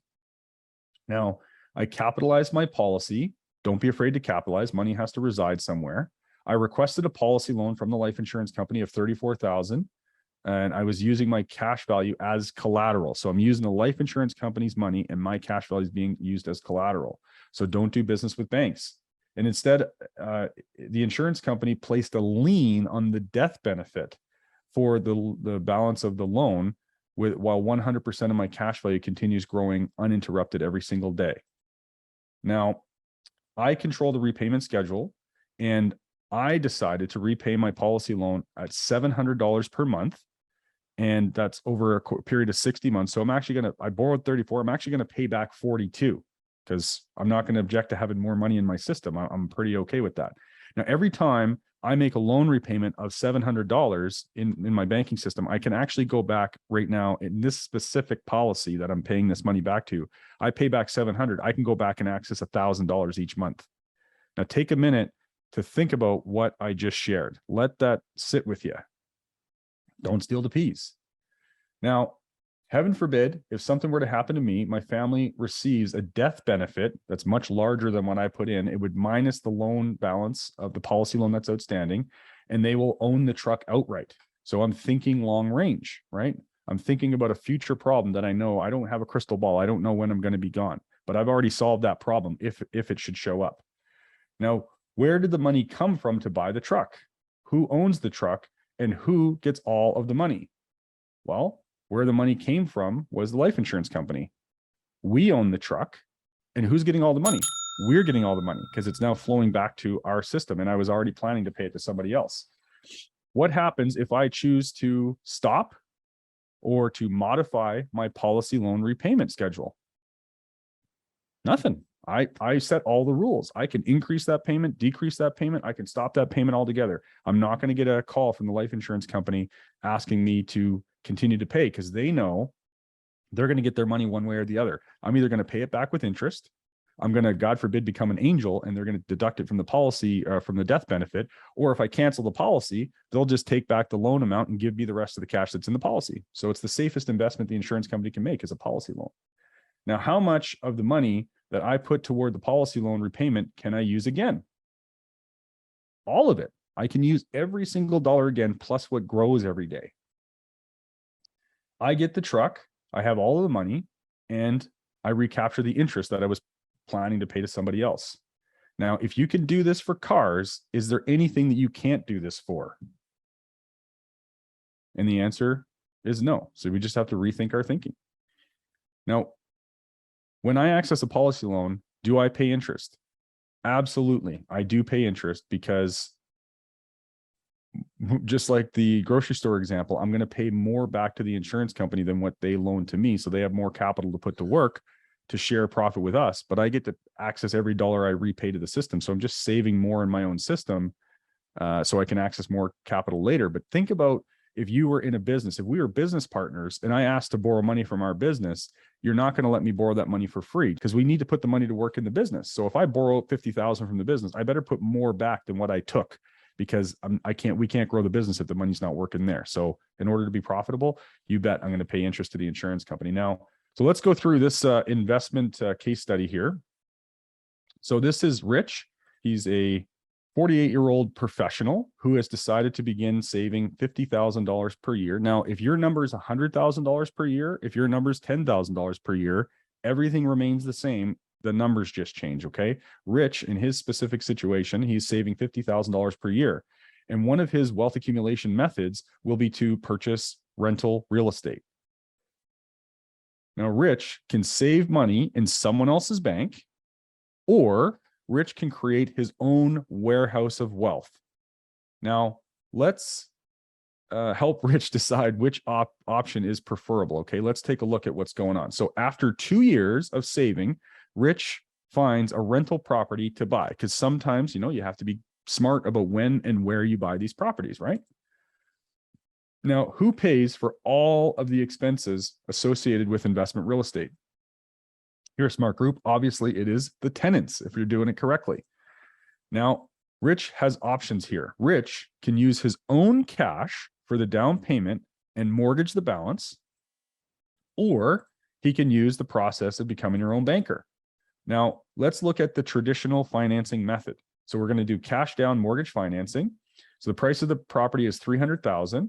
Now, I capitalized my policy. Don't be afraid to capitalize. Money has to reside somewhere. I requested a policy loan from the life insurance company of $34,000. And I was using my cash value as collateral. So I'm using the life insurance company's money, and my cash value is being used as collateral. So don't do business with banks. And instead, the insurance company placed a lien on the death benefit for the balance of the loan, while 100% of my cash value continues growing uninterrupted every single day. Now, I control the repayment schedule, and I decided to repay my policy loan at $700 per month. And that's over a period of 60 months. So I borrowed 34. I'm actually going to pay back 42 because I'm not going to object to having more money in my system. I'm pretty okay with that. Now, every time I make a loan repayment of $700 in my banking system, I can actually go back right now in this specific policy that I'm paying this money back to. I pay back $700. I can go back and access $1,000 each month. Now, take a minute to think about what I just shared. Let that sit with you. Don't steal the peas. Now, heaven forbid, if something were to happen to me, my family receives a death benefit that's much larger than what I put in. It would minus the loan balance of the policy loan that's outstanding, and they will own the truck outright. So I'm thinking long range, right? I'm thinking about a future problem that I know. I don't have a crystal ball. I don't know when I'm going to be gone, but I've already solved that problem if it should show up. Now, where did the money come from to buy the truck? who owns the truck and who gets all of the money? Well, where the money came from was the life insurance company. We own the truck, and who's getting all the money? We're getting all the money because it's now flowing back to our system, and I was already planning to pay it to somebody else. What happens if I choose to stop or to modify my policy loan repayment schedule? Nothing. I set all the rules. I can increase that payment, decrease that payment. I can stop that payment altogether. I'm not going to get a call from the life insurance company asking me to continue to pay because they know they're going to get their money one way or the other. I'm either going to pay it back with interest. I'm going to, God forbid, become an angel and they're going to deduct it from the policy, from the death benefit. Or if I cancel the policy, they'll just take back the loan amount and give me the rest of the cash that's in the policy. So it's the safest investment the insurance company can make is a policy loan. Now, how much of the money that I put toward the policy loan repayment can I use again? All of it. I can use every single dollar again, plus what grows every day. I get the truck, I have all of the money, and I recapture the interest that I was planning to pay to somebody else. Now, if you can do this for cars, is there anything that you can't do this for? And the answer is no. So we just have to rethink our thinking. Now, when I access a policy loan, do I pay interest? Absolutely. I do pay interest because just like the grocery store example, I'm going to pay more back to the insurance company than what they loan to me. So they have more capital to put to work to share profit with us, but I get to access every dollar I repay to the system. So I'm just saving more in my own system so I can access more capital later. But think about if you were in a business, if we were business partners and I asked to borrow money from our business, you're not going to let me borrow that money for free because we need to put the money to work in the business. So if I borrow 50,000 from the business, I better put more back than what I took because we can't grow the business if the money's not working there. So in order to be profitable, you bet I'm going to pay interest to the insurance company. Now, so let's go through this investment case study here. So this is Rich. He's a 48-year-old professional who has decided to begin saving $50,000 per year. Now, if your number is $100,000 per year, if your number is $10,000 per year, everything remains the same. The numbers just change, okay? Rich, in his specific situation, he's saving $50,000 per year. And one of his wealth accumulation methods will be to purchase rental real estate. Now, Rich can save money in someone else's bank, or Rich can create his own warehouse of wealth. Now, let's help Rich decide which option is preferable. Okay, let's take a look at what's going on. So after 2 years of saving, Rich finds a rental property to buy because sometimes, you have to be smart about when and where you buy these properties, right? Now, who pays for all of the expenses associated with investment real estate? You're a smart group. Obviously, it is the tenants if you're doing it correctly. Now, Rich has options here. Rich can use his own cash for the down payment and mortgage the balance, or he can use the process of becoming your own banker. Now, let's look at the traditional financing method. So we're going to do cash down mortgage financing. So the price of the property is $300,000.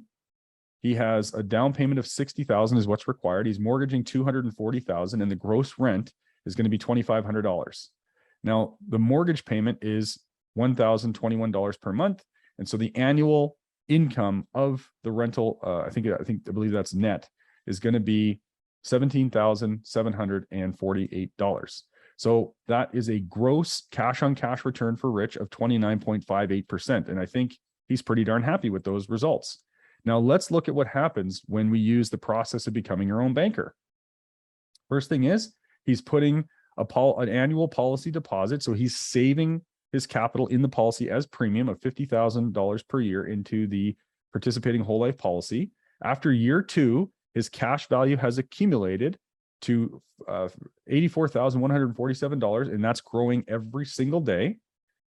He has a down payment of $60,000 is what's required. He's mortgaging $240,000 and the gross rent is going to be $2,500. Now, the mortgage payment is $1,021 per month. And so the annual income of the rental, I believe that's net, is going to be $17,748. So that is a gross cash on cash return for Rich of 29.58%. And I think he's pretty darn happy with those results. Now let's look at what happens when we use the process of becoming your own banker. First thing is he's putting an annual policy deposit. So he's saving his capital in the policy as premium of $50,000 per year into the participating whole life policy. After year 2, his cash value has accumulated to $84,147, and that's growing every single day.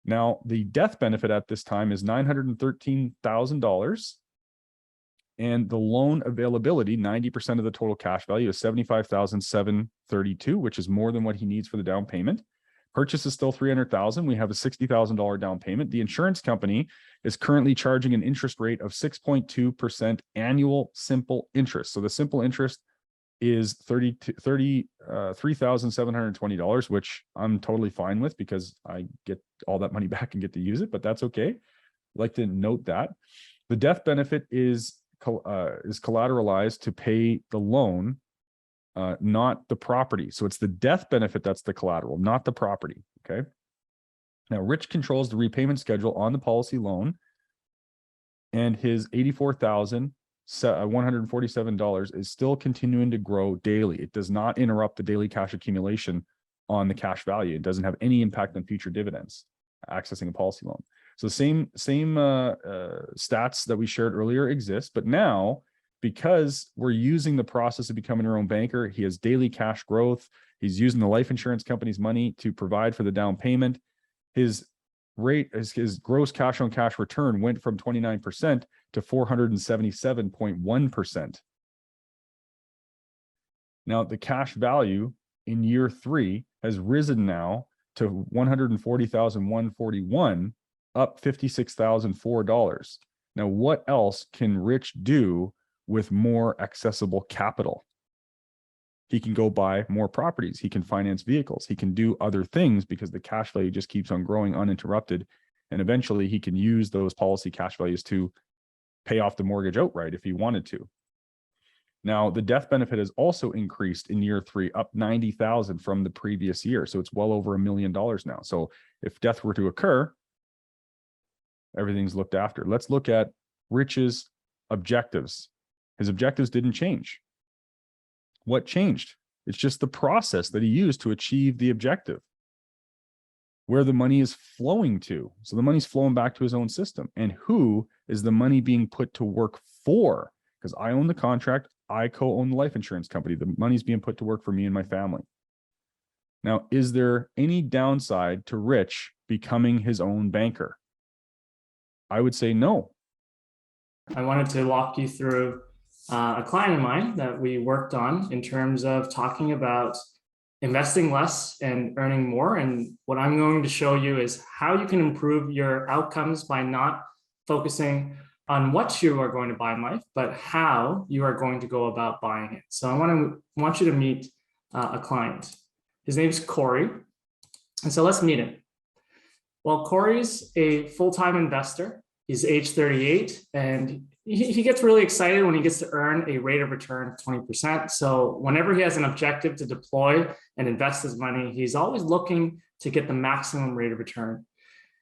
Now, the death benefit at this time is $913,000. And the loan availability, 90% of the total cash value, is $75,732, which is more than what he needs for the down payment. Purchase is still $300,000. We have a $60,000 down payment. The insurance company is currently charging an interest rate of 6.2% annual simple interest. So the simple interest is $33,720, which I'm totally fine with because I get all that money back and get to use it, but that's okay. I'd like to note that the death benefit is collateralized to pay the loan, not the property. So it's the death benefit that's the collateral, not the property. Okay. Now, Rich controls the repayment schedule on the policy loan, and his $84,147 is still continuing to grow daily. It does not interrupt the daily cash accumulation on the cash value. It doesn't have any impact on future dividends accessing a policy loan. So same stats that we shared earlier exist, but now, because we're using the process of becoming your own banker, he has daily cash growth. He's using the life insurance company's money to provide for the down payment. His gross cash on cash return went from 29% to 477.1%. Now, the cash value in year 3 has risen now to 140,141, up $56,004. Now, what else can Rich do with more accessible capital? He can go buy more properties. He can finance vehicles. He can do other things because the cash value just keeps on growing uninterrupted. And eventually he can use those policy cash values to pay off the mortgage outright if he wanted to. Now, the death benefit has also increased in year 3, up 90,000 from the previous year. So it's well over $1 million now. So if death were to occur, everything's looked after. Let's look at Rich's objectives. His objectives didn't change. What changed? It's just the process that he used to achieve the objective, where the money is flowing to. So the money's flowing back to his own system. And who is the money being put to work for? Because I own the contract. I co-own the life insurance company. The money's being put to work for me and my family. Now, is there any downside to Rich becoming his own banker? I would say no. I wanted to walk you through a client of mine that we worked on in terms of talking about investing less and earning more. And what I'm going to show you is how you can improve your outcomes by not focusing on what you are going to buy in life, but how you are going to go about buying it. So I want you to meet a client. His name's Corey. And so let's meet him. Well, Corey's a full-time investor. He's age 38, and he gets really excited when he gets to earn a rate of return of 20%. So whenever he has an objective to deploy and invest his money, he's always looking to get the maximum rate of return.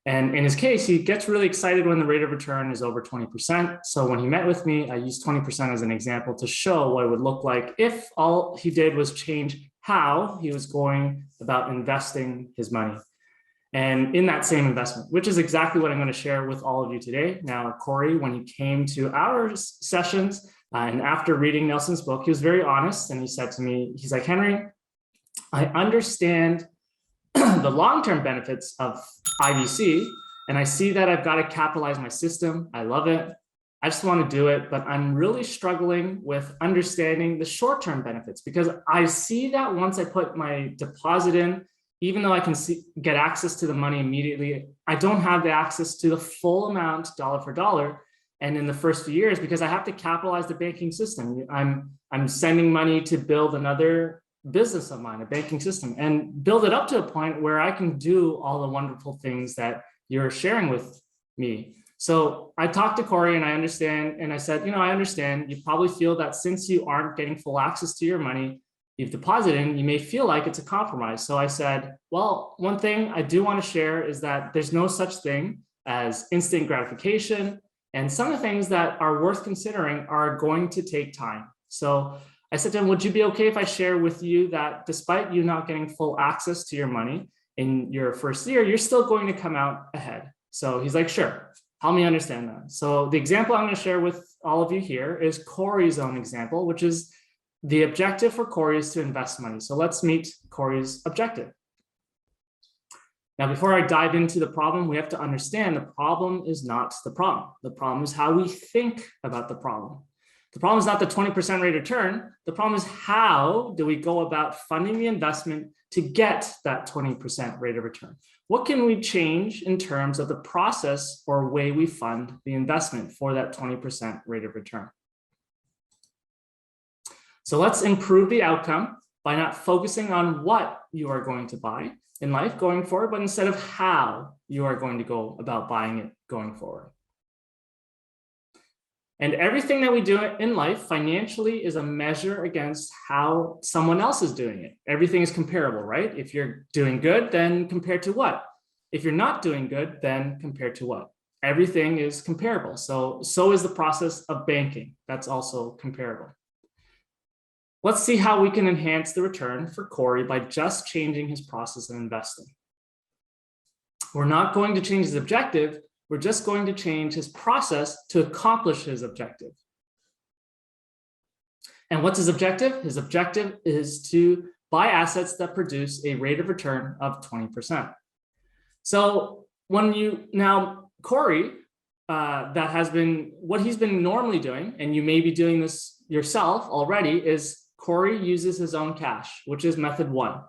And in his case, he gets really excited when the rate of return is over 20%. So when he met with me, I used 20% as an example to show what it would look like if all he did was change how he was going about investing his money. And in that same investment, which is exactly what I'm going to share with all of you today. Now, Corey, when he came to our sessions and after reading Nelson's book, he was very honest. And he said to me, he's like, Henry, I understand the long-term benefits of IBC, and I see that I've got to capitalize my system. I love it. I just want to do it, but I'm really struggling with understanding the short-term benefits because I see that once I put my deposit in, even though I can get access to the money immediately, I don't have the access to the full amount dollar for dollar. And in the first few years, because I have to capitalize the banking system, I'm sending money to build another business of mine, a banking system, and build it up to a point where I can do all the wonderful things that you're sharing with me. So I talked to Corey and I understand, and I said, I understand you probably feel that since you aren't getting full access to your money you've deposited in, you may feel like it's a compromise. So I said, well, one thing I do want to share is that there's no such thing as instant gratification. And some of the things that are worth considering are going to take time. So I said to him, would you be okay if I share with you that despite you not getting full access to your money in your first year, you're still going to come out ahead? So he's like, sure, help me understand that. So the example I'm going to share with all of you here is Corey's own example, which is the objective for Corey is to invest money. So let's meet Corey's objective. Now, before I dive into the problem, we have to understand the problem is not the problem. The problem is how we think about the problem. The problem is not the 20% rate of return. The problem is how do we go about funding the investment to get that 20% rate of return? What can we change in terms of the process or way we fund the investment for that 20% rate of return? So let's improve the outcome by not focusing on what you are going to buy in life going forward, but instead of how you are going to go about buying it going forward. And everything that we do in life financially is a measure against how someone else is doing it. Everything is comparable, right? If you're doing good, then compared to what? If you're not doing good, then compared to what? Everything is comparable. So is the process of banking. That's also comparable. Let's see how we can enhance the return for Corey by just changing his process of investing. We're not going to change his objective. We're just going to change his process to accomplish his objective. And what's his objective? His objective is to buy assets that produce a rate of return of 20%. So Corey, that has been what he's been normally doing, and you may be doing this yourself already, is Corey uses his own cash, which is method 1.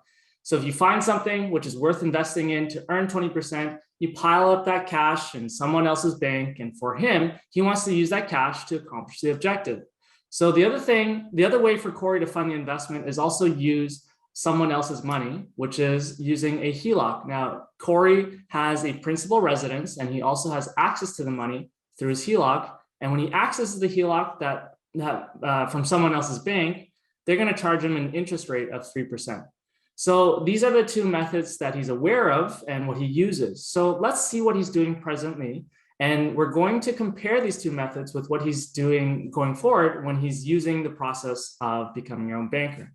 So if you find something which is worth investing in to earn 20%, you pile up that cash in someone else's bank. And for him, he wants to use that cash to accomplish the objective. So the other way for Corey to fund the investment is also use someone else's money, which is using a HELOC. Now, Corey has a principal residence, and he also has access to the money through his HELOC. And when he accesses the HELOC from someone else's bank, they're going to charge him an interest rate of 3%. So these are the two methods that he's aware of and what he uses. So let's see what he's doing presently. And we're going to compare these two methods with what he's doing going forward when he's using the process of becoming your own banker.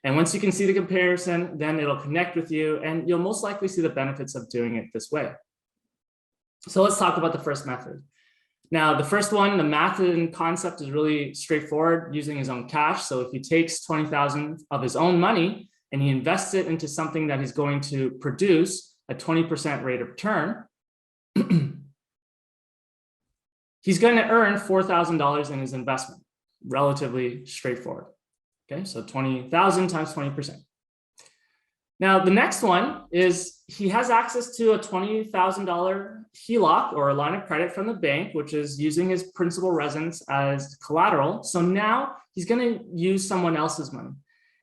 And once you can see the comparison, then it'll connect with you and you'll most likely see the benefits of doing it this way. So let's talk about the first method. Now, the first one, the math and concept is really straightforward, using his own cash. So if he takes $20,000 of his own money and he invests it into something that he's going to produce a 20% rate of return, he's going to earn $4,000 in his investment. Relatively straightforward. Okay, so 20,000 times 20%. Now, the next one is he has access to a $20,000 HELOC or a line of credit from the bank, which is using his principal residence as collateral. So now he's going to use someone else's money.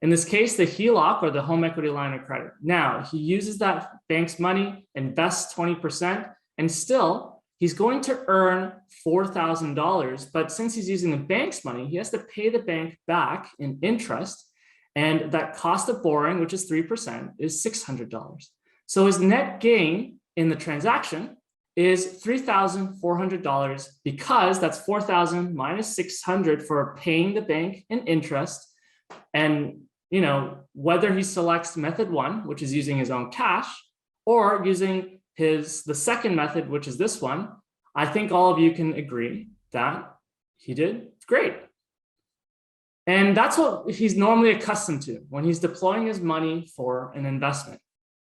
In this case, the HELOC or the home equity line of credit. Now he uses that bank's money, invests 20%, and still he's going to earn $4,000. But since he's using the bank's money, he has to pay the bank back in interest. And that cost of borrowing, which is 3%, is $600. So his net gain in the transaction is $3,400 because that's $4,000 minus $600 for paying the bank in interest. And whether he selects method 1, which is using his own cash, or using the second method, which is this one, I think all of you can agree that he did great. And that's what he's normally accustomed to when he's deploying his money for an investment.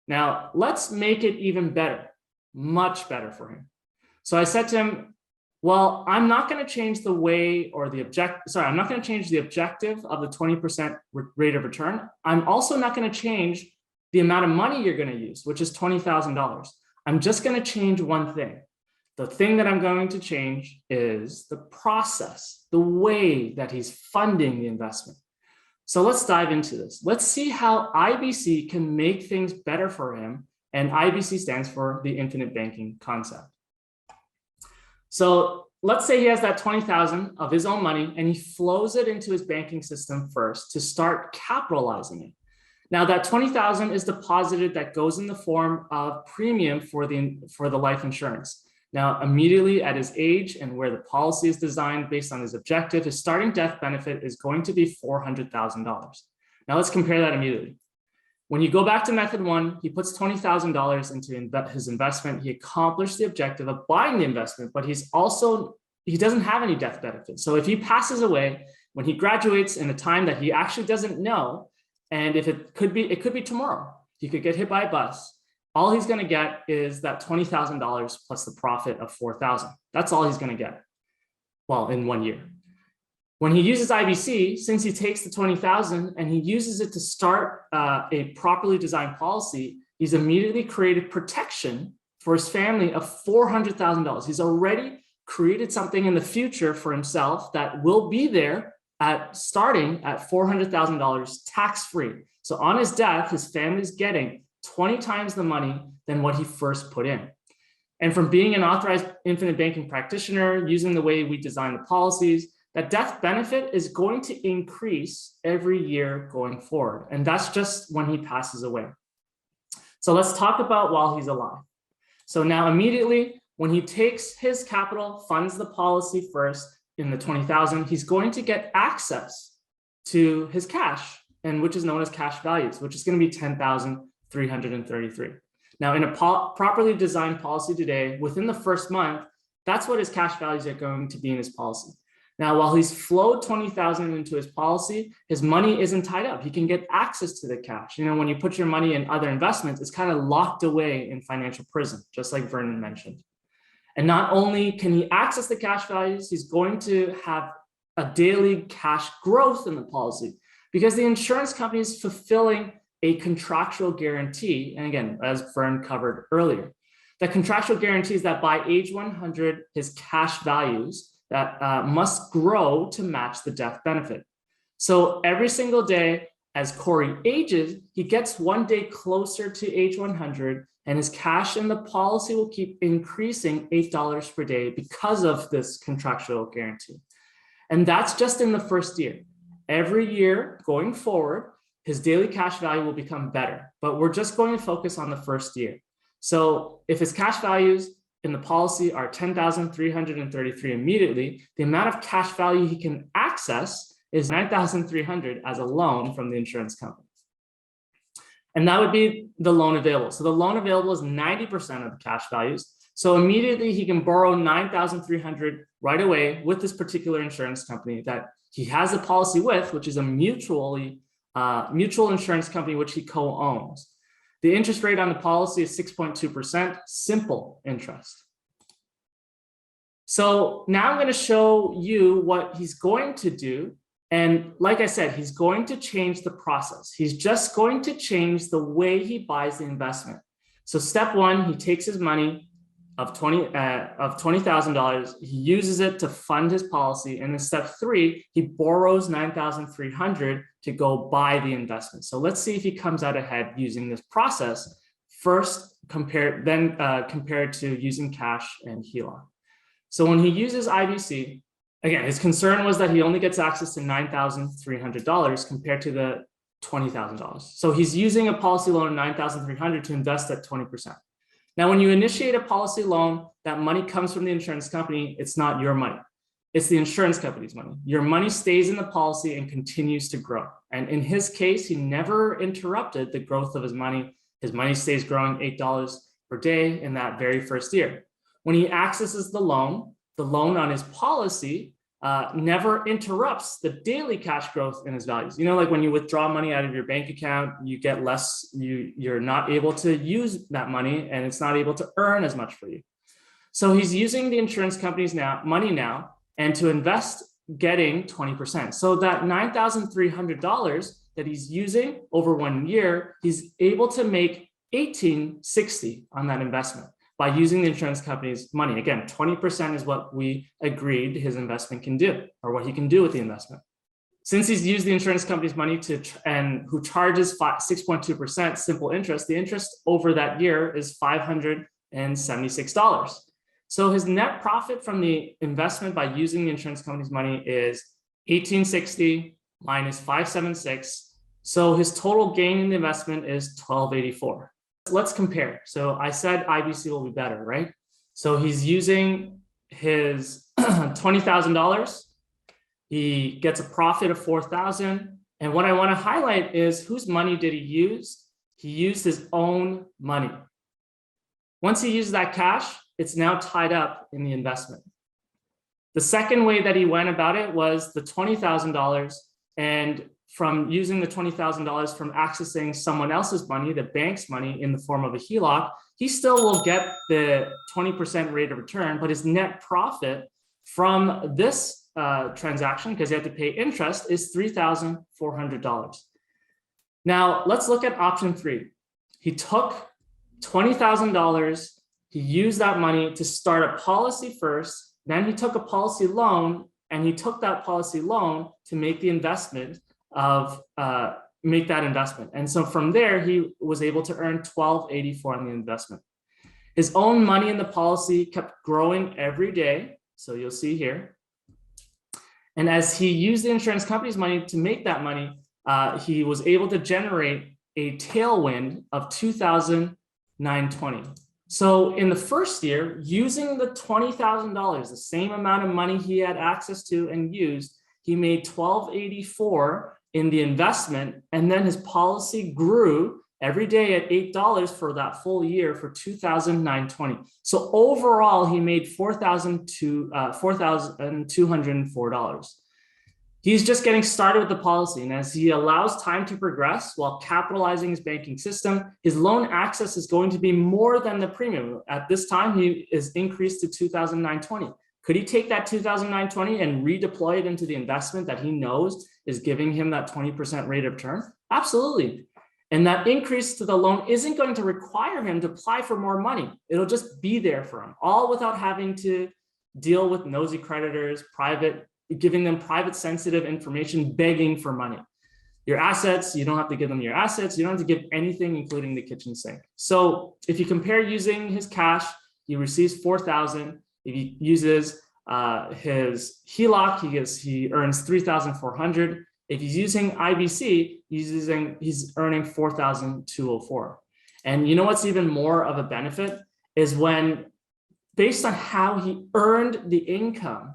Now, let's make it even better, much better for him. So I said to him, well, I'm not going to change the way or the I'm not going to change the objective of the 20% rate of return. I'm also not going to change the amount of money you're going to use, which is $20,000. I'm just going to change one thing. The thing that I'm going to change is the process, the way that he's funding the investment. So let's dive into this. Let's see how IBC can make things better for him. And IBC stands for the infinite banking concept. So let's say he has that $20,000 of his own money and he flows it into his banking system first to start capitalizing it. Now that $20,000 is deposited, that goes in the form of premium for the life insurance. Now, immediately at his age and where the policy is designed based on his objective, his starting death benefit is going to be $400,000. Now let's compare that immediately. When you go back to method 1, he puts $20,000 into his investment. He accomplished the objective of buying the investment, but he doesn't have any death benefit. So if he passes away when he graduates in a time that he actually doesn't know, and if it could be tomorrow, he could get hit by a bus. All he's going to get is that $20,000 plus the profit of $4,000. That's all he's going to get. Well, in 1 year. When he uses IBC, since he takes the $20,000 and he uses it to start a properly designed policy, he's immediately created protection for his family of $400,000. He's already created something in the future for himself that will be there starting at $400,000 tax-free. So on his death, his family's getting 20 times the money than what he first put in. And from being an authorized infinite banking practitioner, using the way we design the policies, that death benefit is going to increase every year going forward. And that's just when he passes away. So let's talk about while he's alive. So now immediately when he takes his capital, funds the policy first in the 20,000, he's going to get access to his cash, and which is known as cash values, which is going to be 10,333. Now in a properly designed policy today, within the first month, that's what his cash values are going to be in his policy. Now, while he's flowed 20,000 into his policy, his money isn't tied up. He can get access to the cash. You know, when you put your money in other investments, it's kind of locked away in financial prison, just like Vernon mentioned. And not only can he access the cash values, he's going to have a daily cash growth in the policy because the insurance company is fulfilling a contractual guarantee. And again, as Vern covered earlier, the contractual guarantee is that by age 100, his cash values that must grow to match the death benefit. So every single day as Corey ages, he gets one day closer to age 100, and his cash in the policy will keep increasing $8 per day because of this contractual guarantee. And that's just in the first year. Every year going forward, his daily cash value will become better, but we're just going to focus on the first year. So if his cash values in the policy are 10,333 immediately, the amount of cash value he can access is 9,300 as a loan from the insurance company. And that would be the loan available. So the loan available is 90% of the cash values. So immediately he can borrow 9,300 right away with this particular insurance company that he has a policy with, which is a mutual insurance company, which he co-owns. The interest rate on the policy is 6.2%, simple interest. So now I'm going to show you what he's going to do. And like I said, he's going to change the process. He's just going to change the way he buys the investment. So step one, he takes his money of $20,000. He uses it to fund his policy. And in step three, he borrows 9,300 to go buy the investment. So let's see if he comes out ahead using this process first, compared to using cash and HELOC. So when he uses IBC, again, his concern was that he only gets access to $9,300 compared to the $20,000. So he's using a policy loan of $9,300 to invest at 20%. Now, when you initiate a policy loan, that money comes from the insurance company. It's not your money. It's the insurance company's money. Your money stays in the policy and continues to grow. And in his case, he never interrupted the growth of his money. His money stays growing $8 per day in that very first year. When he accesses the loan on his policy never interrupts the daily cash growth in his values. You know, like when you withdraw money out of your bank account, you get less, you're not able to use that money and it's not able to earn as much for you. So he's using the insurance company's money now, and to invest, getting 20%. So that $9,300 that he's using over 1 year, he's able to make $1,860 on that investment by using the insurance company's money. Again, 20% is what we agreed his investment can do, or what he can do with the investment. Since he's used the insurance company's money and who charges 6.2% simple interest, the interest over that year is $576. So his net profit from the investment by using the insurance company's money is $1,860 minus $576. So his total gain in the investment is $1,284. Let's compare. So I said IBC will be better, right? So he's using his $20,000. He gets a profit of $4,000. And what I want to highlight is, whose money did he use? He used his own money. Once he used that cash, it's now tied up in the investment. The second way that he went about it was the $20,000, and from using the $20,000 from accessing someone else's money, the bank's money in the form of a HELOC, he still will get the 20% rate of return, but his net profit from this transaction, because he had to pay interest, is $3,400. Now let's look at option three. He took $20,000. He used that money to start a policy first. Then he took a policy loan, and he took that policy loan to make the investment make that investment. And so from there, he was able to earn $1,284 on the investment. His own money in the policy kept growing every day. So you'll see here. And as he used the insurance company's money to make that money, he was able to generate a tailwind of $2,920. So in the first year, using the $20,000, the same amount of money he had access to and used, he made $1,284 in the investment. And then his policy grew every day at $8 for that full year for $2,920. So overall, he made $4,204. He's just getting started with the policy. And as he allows time to progress while capitalizing his banking system, his loan access is going to be more than the premium. At this time, he is increased to $2,920. Could he take that $2,920 and redeploy it into the investment that he knows is giving him that 20% rate of return? Absolutely. And that increase to the loan isn't going to require him to apply for more money. It'll just be there for him, all without having to deal with nosy creditors, giving them private sensitive information, begging for money. Your assets, you don't have to give them your assets. You don't have to give anything, including the kitchen sink. So if you compare using his cash, he receives $4,000. If he uses his HELOC, he earns $3,400. If he's using IBC, he's earning $4,204. And you know what's even more of a benefit is when, based on how he earned the income,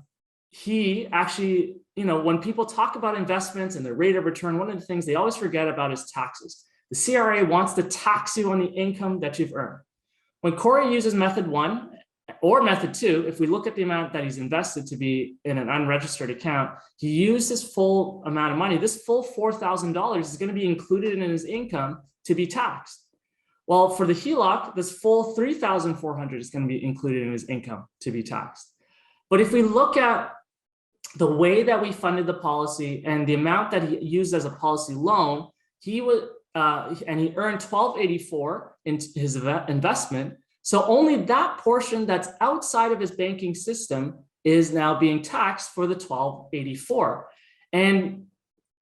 he actually, when people talk about investments and the rate of return, one of the things they always forget about is taxes. The CRA wants to tax you on the income that you've earned. When Corey uses method 1 or method 2, if we look at the amount that he's invested to be in an unregistered account, he used his full amount of money. This full $4,000 is going to be included in his income to be taxed. Well, for the HELOC, this full $3,400 is going to be included in his income to be taxed. But if we look at the way that we funded the policy and the amount that he used as a policy loan, he earned $1,284 in his investment. So only that portion that's outside of his banking system is now being taxed for the $1,284. And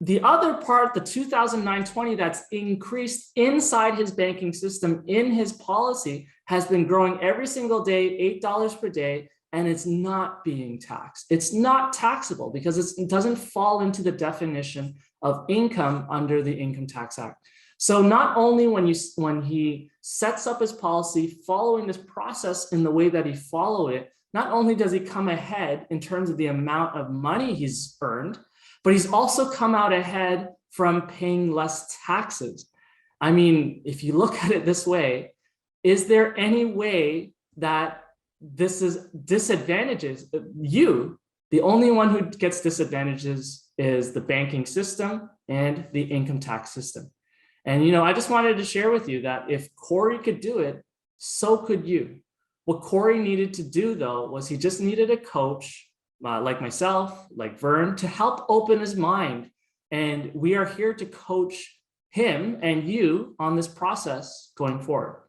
the other part, the $2,920 that's increased inside his banking system in his policy, has been growing every single day, $8 per day, and it's not being taxed. It's not taxable because it doesn't fall into the definition of income under the Income Tax Act. So not only when he sets up his policy following this process in the way that he followed it, not only does he come ahead in terms of the amount of money he's earned, but he's also come out ahead from paying less taxes. I mean, if you look at it this way, is there any way that this is disadvantages you? The only one who gets disadvantages is the banking system and the income tax system. And, I just wanted to share with you that if Corey could do it, so could you. What Corey needed to do, though, was he just needed a coach like myself, like Vern, to help open his mind. And we are here to coach him and you on this process going forward.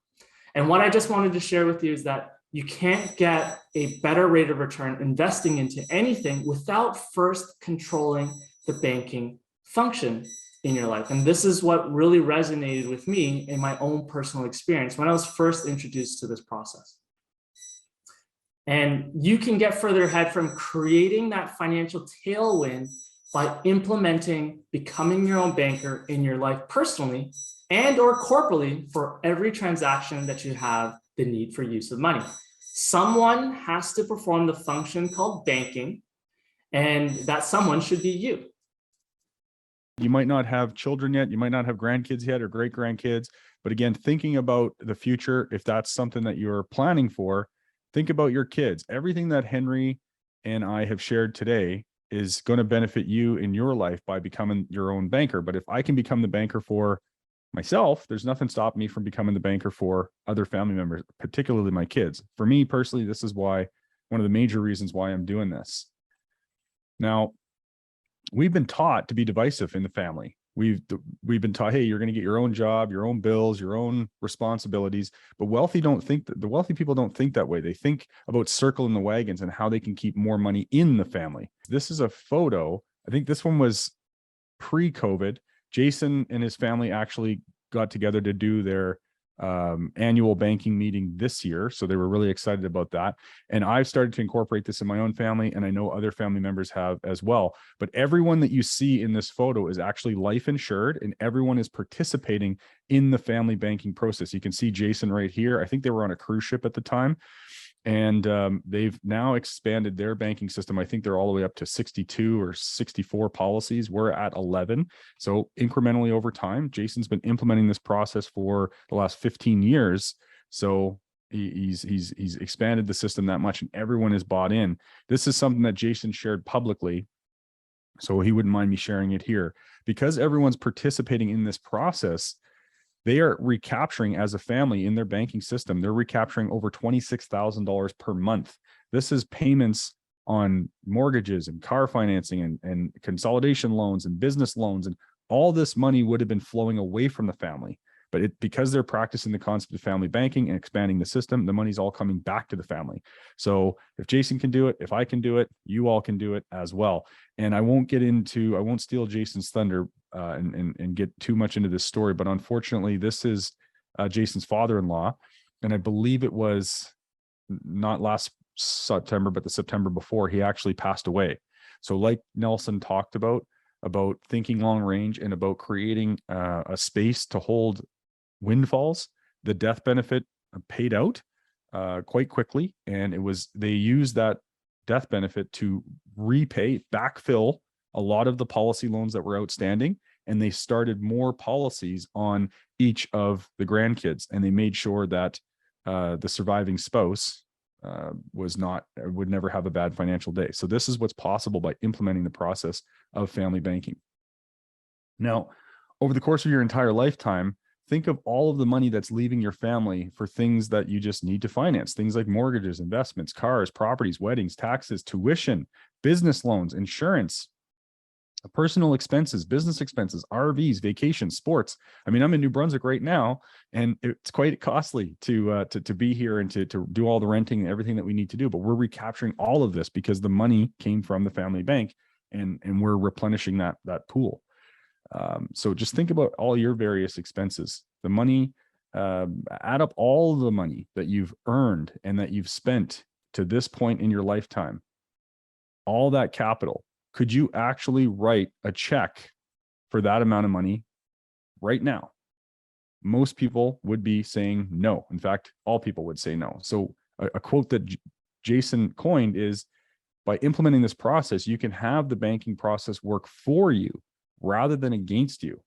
And what I just wanted to share with you is that you can't get a better rate of return investing into anything without first controlling the banking function in your life. And this is what really resonated with me in my own personal experience when I was first introduced to this process. And you can get further ahead from creating that financial tailwind by implementing becoming your own banker in your life personally and or corporately for every transaction that you have the need for use of money. Someone has to perform the function called banking, and that someone should be you. You might not have children yet, you might not have grandkids yet or great grandkids, but again, thinking about the future, if that's something that you're planning for, think about your kids. Everything that Henry and I have shared today is going to benefit you in your life by becoming your own banker. But if I can become the banker for myself, there's nothing stopping me from becoming the banker for other family members, particularly my kids. For me personally, this is one of the major reasons why I'm doing this. Now, we've been taught to be divisive in the family. We've been taught, hey, you're going to get your own job, your own bills, your own responsibilities. But the wealthy people don't think that way. They think about circling the wagons and how they can keep more money in the family. This is a photo. I think this one was pre-COVID. Jason and his family actually got together to do their annual banking meeting this year. So they were really excited about that. And I've started to incorporate this in my own family, and I know other family members have as well. But everyone that you see in this photo is actually life insured, and everyone is participating in the family banking process. You can see Jason right here. I think they were on a cruise ship at the time. And they've now expanded their banking system. I think they're all the way up to 62 or 64 policies. We're at 11. So incrementally over time, Jason's been implementing this process for the last 15 years. So he's expanded the system that much, and everyone is bought in. This is something that Jason shared publicly, so he wouldn't mind me sharing it here. Because everyone's participating in this process, they are recapturing as a family in their banking system. They're recapturing over $26,000 per month. This is payments on mortgages and car financing and consolidation loans and business loans. And all this money would have been flowing away from the family. But because they're practicing the concept of family banking and expanding the system, the money's all coming back to the family. So if Jason can do it, if I can do it, you all can do it as well. And I won't steal Jason's thunder and get too much into this story, but unfortunately, this is Jason's father-in-law, and I believe it was not last September, but the September before, he actually passed away. So like Nelson talked about thinking long range and about creating a space to hold windfalls, the death benefit paid out quite quickly, and they used that death benefit to backfill a lot of the policy loans that were outstanding, and they started more policies on each of the grandkids, and they made sure that the surviving spouse would never have a bad financial day. So this is what's possible by implementing the process of family banking. Now, over the course of your entire lifetime, think of all of the money that's leaving your family for things that you just need to finance, things like mortgages, investments, cars, properties, weddings, taxes, tuition, business loans, insurance, personal expenses, business expenses, RVs, vacations, sports. I mean, I'm in New Brunswick right now, and it's quite costly to be here and to do all the renting and everything that we need to do. But we're recapturing all of this because the money came from the family bank, and we're replenishing that pool. So just think about all your various expenses, the money, add up all the money that you've earned and that you've spent to this point in your lifetime, all that capital. Could you actually write a check for that amount of money right now? Most people would be saying no. In fact, all people would say no. So a quote that Jason coined is, by implementing this process, you can have the banking process work for you rather than against you.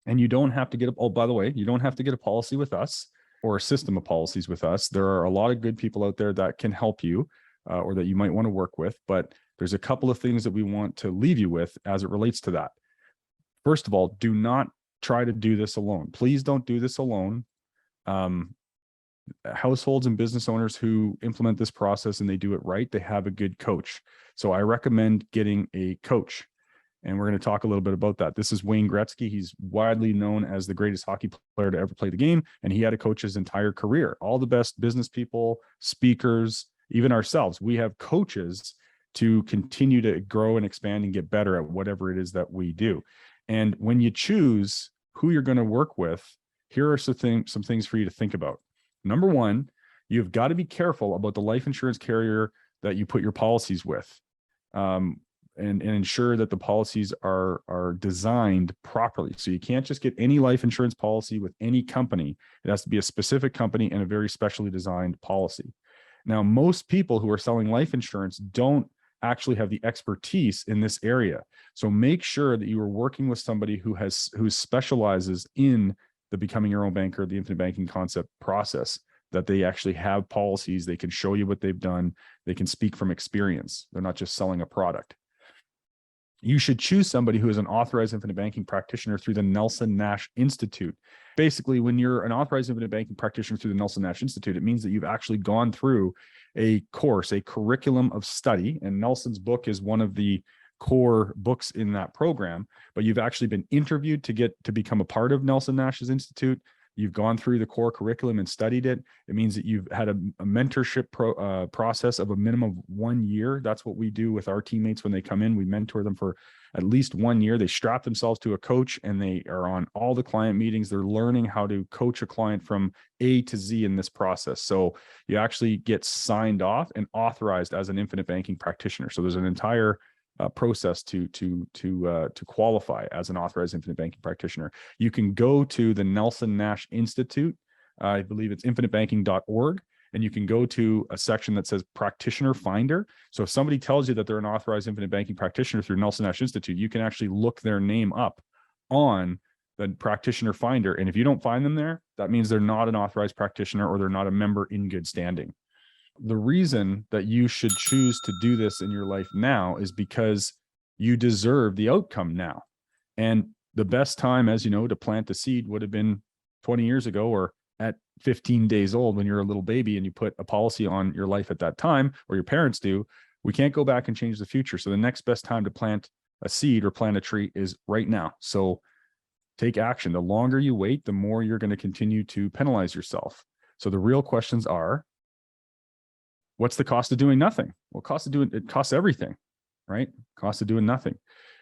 And you don't have to get by the way, you don't have to get a policy with us or a system of policies with us. There are a lot of good people out there that can help you or that you might want to work with, but there's a couple of things that we want to leave you with as it relates to that. First of all, do not try to do this alone. Please don't do this alone. Households and business owners who implement this process and they do it right, they have a good coach. So I recommend getting a coach. And we're going to talk a little bit about that. This is Wayne Gretzky. He's widely known as the greatest hockey player to ever play the game. And he had a coach his entire career. All the best business people, speakers, even ourselves, we have coaches to continue to grow and expand and get better at whatever it is that we do. And when you choose who you're going to work with, here are some things for you to think about. Number one, you've got to be careful about the life insurance carrier that you put your policies with. And ensure that the policies are designed properly. So you can't just get any life insurance policy with any company. It has to be a specific company and a very specially designed policy. Now, most people who are selling life insurance don't actually have the expertise in this area. So make sure that you are working with somebody who specializes in the becoming your own banker, the infinite banking concept process, that they actually have policies. They can show you what they've done. They can speak from experience. They're not just selling a product. You should choose somebody who is an authorized infinite banking practitioner through the Nelson Nash Institute. Basically, when you're an authorized infinite banking practitioner through the Nelson Nash Institute, it means that you've actually gone through a course, a curriculum of study. And Nelson's book is one of the core books in that program, but you've actually been interviewed to become a part of Nelson Nash's Institute. you've gone through the core curriculum and studied it. It means that you've had a mentorship process of a minimum of 1 year. That's what we do with our teammates when they come in. We mentor them for at least 1 year. They strap themselves to a coach and they are on all the client meetings. They're learning how to coach a client from A to Z in this process. So you actually get signed off and authorized as an infinite banking practitioner. So there's an entire process to qualify as an authorized infinite banking practitioner. You can go to the Nelson Nash Institute. I believe it's infinitebanking.org. And you can go to a section that says practitioner finder. So if somebody tells you that they're an authorized infinite banking practitioner through Nelson Nash Institute, you can actually look their name up on the practitioner finder. And if you don't find them there, that means they're not an authorized practitioner or they're not a member in good standing. The reason that you should choose to do this in your life now is because you deserve the outcome now. And the best time, as you know, to plant the seed would have been 20 years ago or at 15 days old when you're a little baby and you put a policy on your life at that time, or your parents do. We can't go back and change the future. So the next best time to plant a seed or plant a tree is right now. So take action. The longer you wait, the more you're going to continue to penalize yourself. So the real questions are, what's the cost of doing nothing? Well, it costs everything, right? Cost of doing nothing.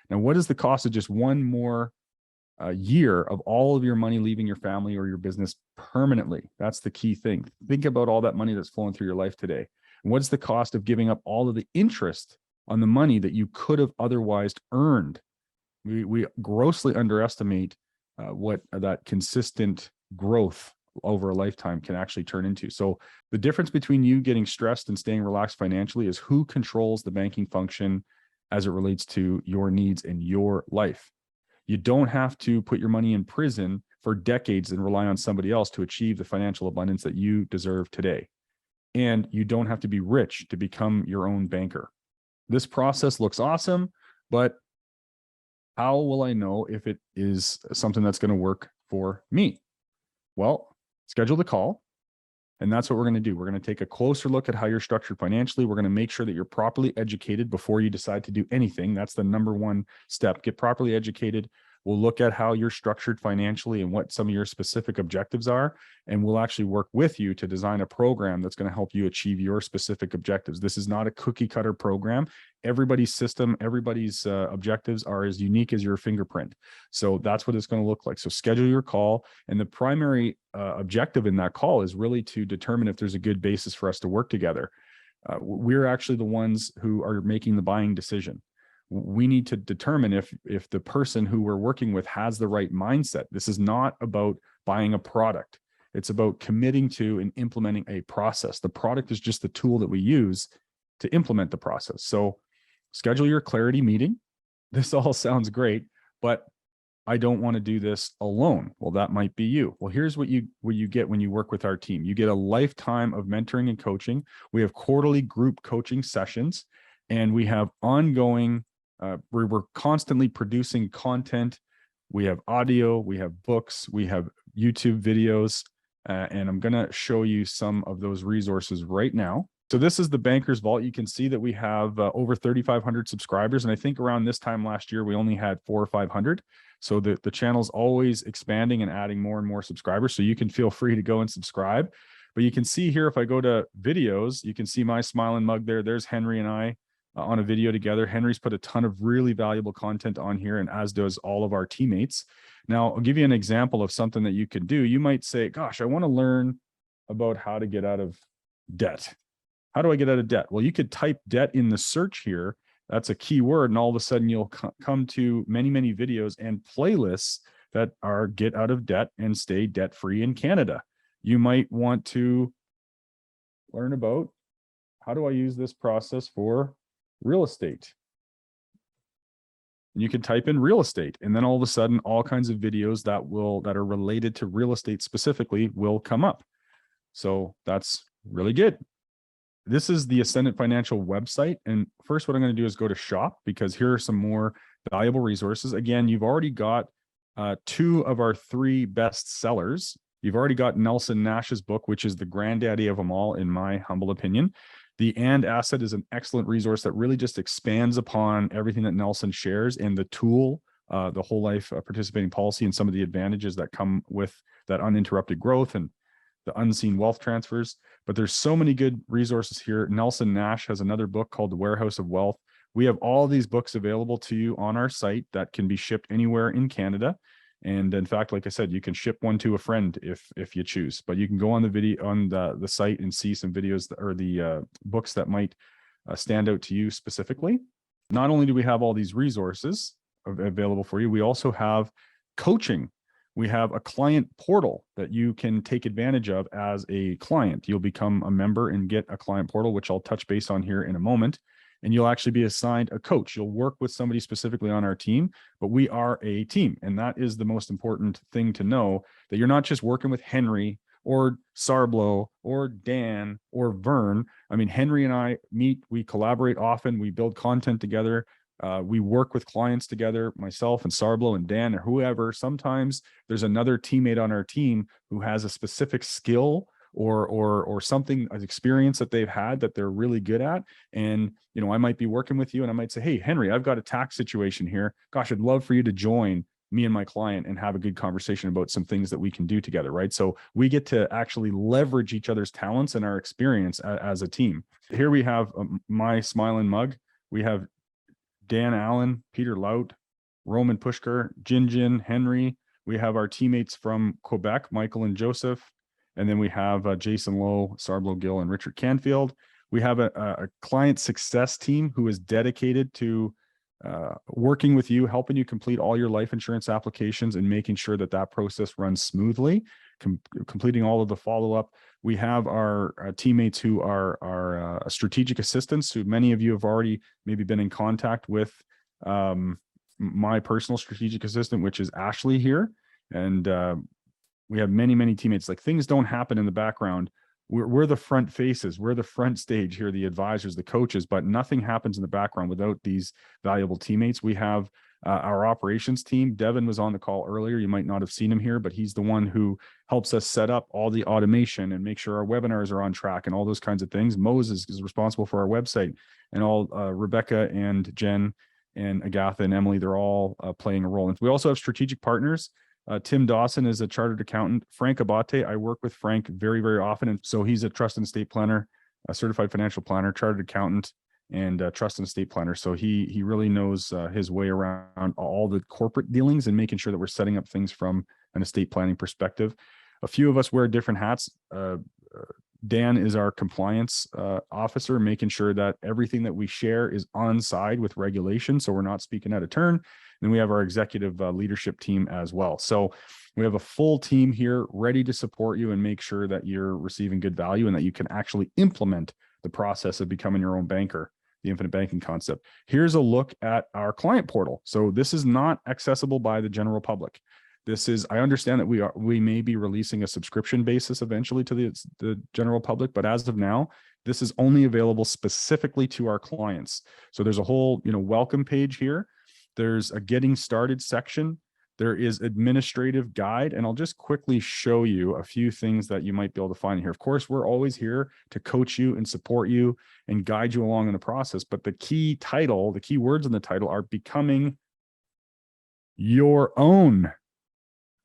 Now, what is the cost of just one more year of all of your money leaving your family or your business permanently? That's the key thing. Think about all that money that's flowing through your life today. And what's the cost of giving up all of the interest on the money that you could have otherwise earned? We grossly underestimate what that consistent growth over a lifetime can actually turn into. So the difference between you getting stressed and staying relaxed financially is who controls the banking function as it relates to your needs in your life. You don't have to put your money in prison for decades and rely on somebody else to achieve the financial abundance that you deserve today. And you don't have to be rich to become your own banker. This process looks awesome, but how will I know if it is something that's going to work for me? Well, schedule the call. And that's what we're going to do. We're going to take a closer look at how you're structured financially. We're going to make sure that you're properly educated before you decide to do anything. That's the number one step. Get properly educated. We'll look at how you're structured financially and what some of your specific objectives are. And we'll actually work with you to design a program that's going to help you achieve your specific objectives. This is not a cookie cutter program. Everybody's system, everybody's objectives are as unique as your fingerprint. So that's what it's going to look like. So schedule your call. And the primary objective in that call is really to determine if there's a good basis for us to work together. We're actually the ones who are making the buying decision. We need to determine if the person who we're working with has the right mindset. This is not about buying a product. It's about committing to and implementing a process. The product is just the tool that we use to implement the process. So schedule your clarity meeting. This all sounds great, but I don't want to do this alone. Well, that might be you. Well, here's what you get when you work with our team. You get a lifetime of mentoring and coaching. We have quarterly group coaching sessions, and we have ongoing we're constantly producing content. We have audio, we have books, we have YouTube videos, and I'm going to show you some of those resources right now. So this is the Banker's Vault. You can see that we have over 3,500 subscribers. And I think around this time last year, we only had 400 or 500. So the channel's always expanding and adding more and more subscribers. So you can feel free to go and subscribe. But you can see here, if I go to videos, you can see my smiling mug there. There's Henry and I on a video together. Henry's put a ton of really valuable content on here, and as does all of our teammates. Now, I'll give you an example of something that you could do. You might say, gosh, I want to learn about how to get out of debt. How do I get out of debt? Well, you could type debt in the search here. That's a keyword, and all of a sudden you'll come to many, many videos and playlists that are get out of debt and stay debt-free in Canada. You might want to learn about how do I use this process for real estate. And you can type in real estate, and then all of a sudden, all kinds of videos that are related to real estate specifically will come up. So that's really good. This is the Ascendant Financial website. And first, what I'm going to do is go to shop, because here are some more valuable resources. Again, you've already got 2 of our 3 best sellers. You've already got Nelson Nash's book, which is the granddaddy of them all, in my humble opinion. The And Asset is an excellent resource that really just expands upon everything that Nelson shares, and the tool the whole life participating policy and some of the advantages that come with that uninterrupted growth and the unseen wealth transfers. But there's so many good resources here. Nelson Nash has another book called The Warehouse of Wealth. We have all these books available to you on our site that can be shipped anywhere in Canada. And in fact, like I said, you can ship one to a friend if you choose. But you can go on the video on the site and see some videos or the books that might stand out to you specifically. Not only do we have all these resources available for you, we also have coaching. We have a client portal that you can take advantage of as a client. You'll become a member and get a client portal, which I'll touch base on here in a moment. And you'll actually be assigned a coach. You'll work with somebody specifically on our team, but we are a team. And that is the most important thing to know, that you're not just working with Henry or Sarblo or Dan or Vern. I mean, Henry and I meet, we collaborate often, we build content together. We work with clients together, myself and Sarblo and Dan or whoever. Sometimes there's another teammate on our team who has a specific skill or something, an experience that they've had that they're really good at. And, you know, I might be working with you and I might say, hey, Henry, I've got a tax situation here. Gosh, I'd love for you to join me and my client and have a good conversation about some things that we can do together, right? So we get to actually leverage each other's talents and our experience as a team. Here we have my smiling mug. We have Dan Allen, Peter Laut, Roman Pushkar, Jin, Henry. We have our teammates from Quebec, Michael and Joseph. And then we have Jason Lowe, Sarblo Gill, and Richard Canfield. We have a client success team who is dedicated to working with you, helping you complete all your life insurance applications and making sure that that process runs smoothly, completing all of the follow-up. We have our teammates who are strategic assistants, who many of you have already maybe been in contact with. My personal strategic assistant, which is Ashley here. And we have many teammates. Like, things don't happen in the background. We're the front faces. We're the front stage here, the advisors, the coaches, but nothing happens in the background without these valuable teammates. We have our operations team. Devin was on the call earlier. You might not have seen him here, but he's the one who helps us set up all the automation and make sure our webinars are on track and all those kinds of things. Moses is responsible for our website, and all Rebecca and Jen and Agatha and Emily, they're all playing a role. And we also have strategic partners. Tim Dawson is a chartered accountant. Frank Abate, I work with Frank very often. And so he's a trust and estate planner, a certified financial planner, chartered accountant, and trust and estate planner. So he really knows his way around all the corporate dealings and making sure that we're setting up things from an estate planning perspective. A few of us wear different hats. Dan is our compliance officer, making sure that everything that we share is on side with regulation, so we're not speaking out of turn. And we have our executive leadership team as well. So we have a full team here ready to support you and make sure that you're receiving good value and that you can actually implement the process of becoming your own banker, the infinite banking concept. Here's a look at our client portal. So this is not accessible by the general public. This is, I understand that we may be releasing a subscription basis eventually to the general public, but as of now, this is only available specifically to our clients. So there's a whole, welcome page here. There's a getting started section. There is administrative guide, and I'll just quickly show you a few things that you might be able to find here. Of course, we're always here to coach you and support you and guide you along in the process, but the key words in the title are becoming your own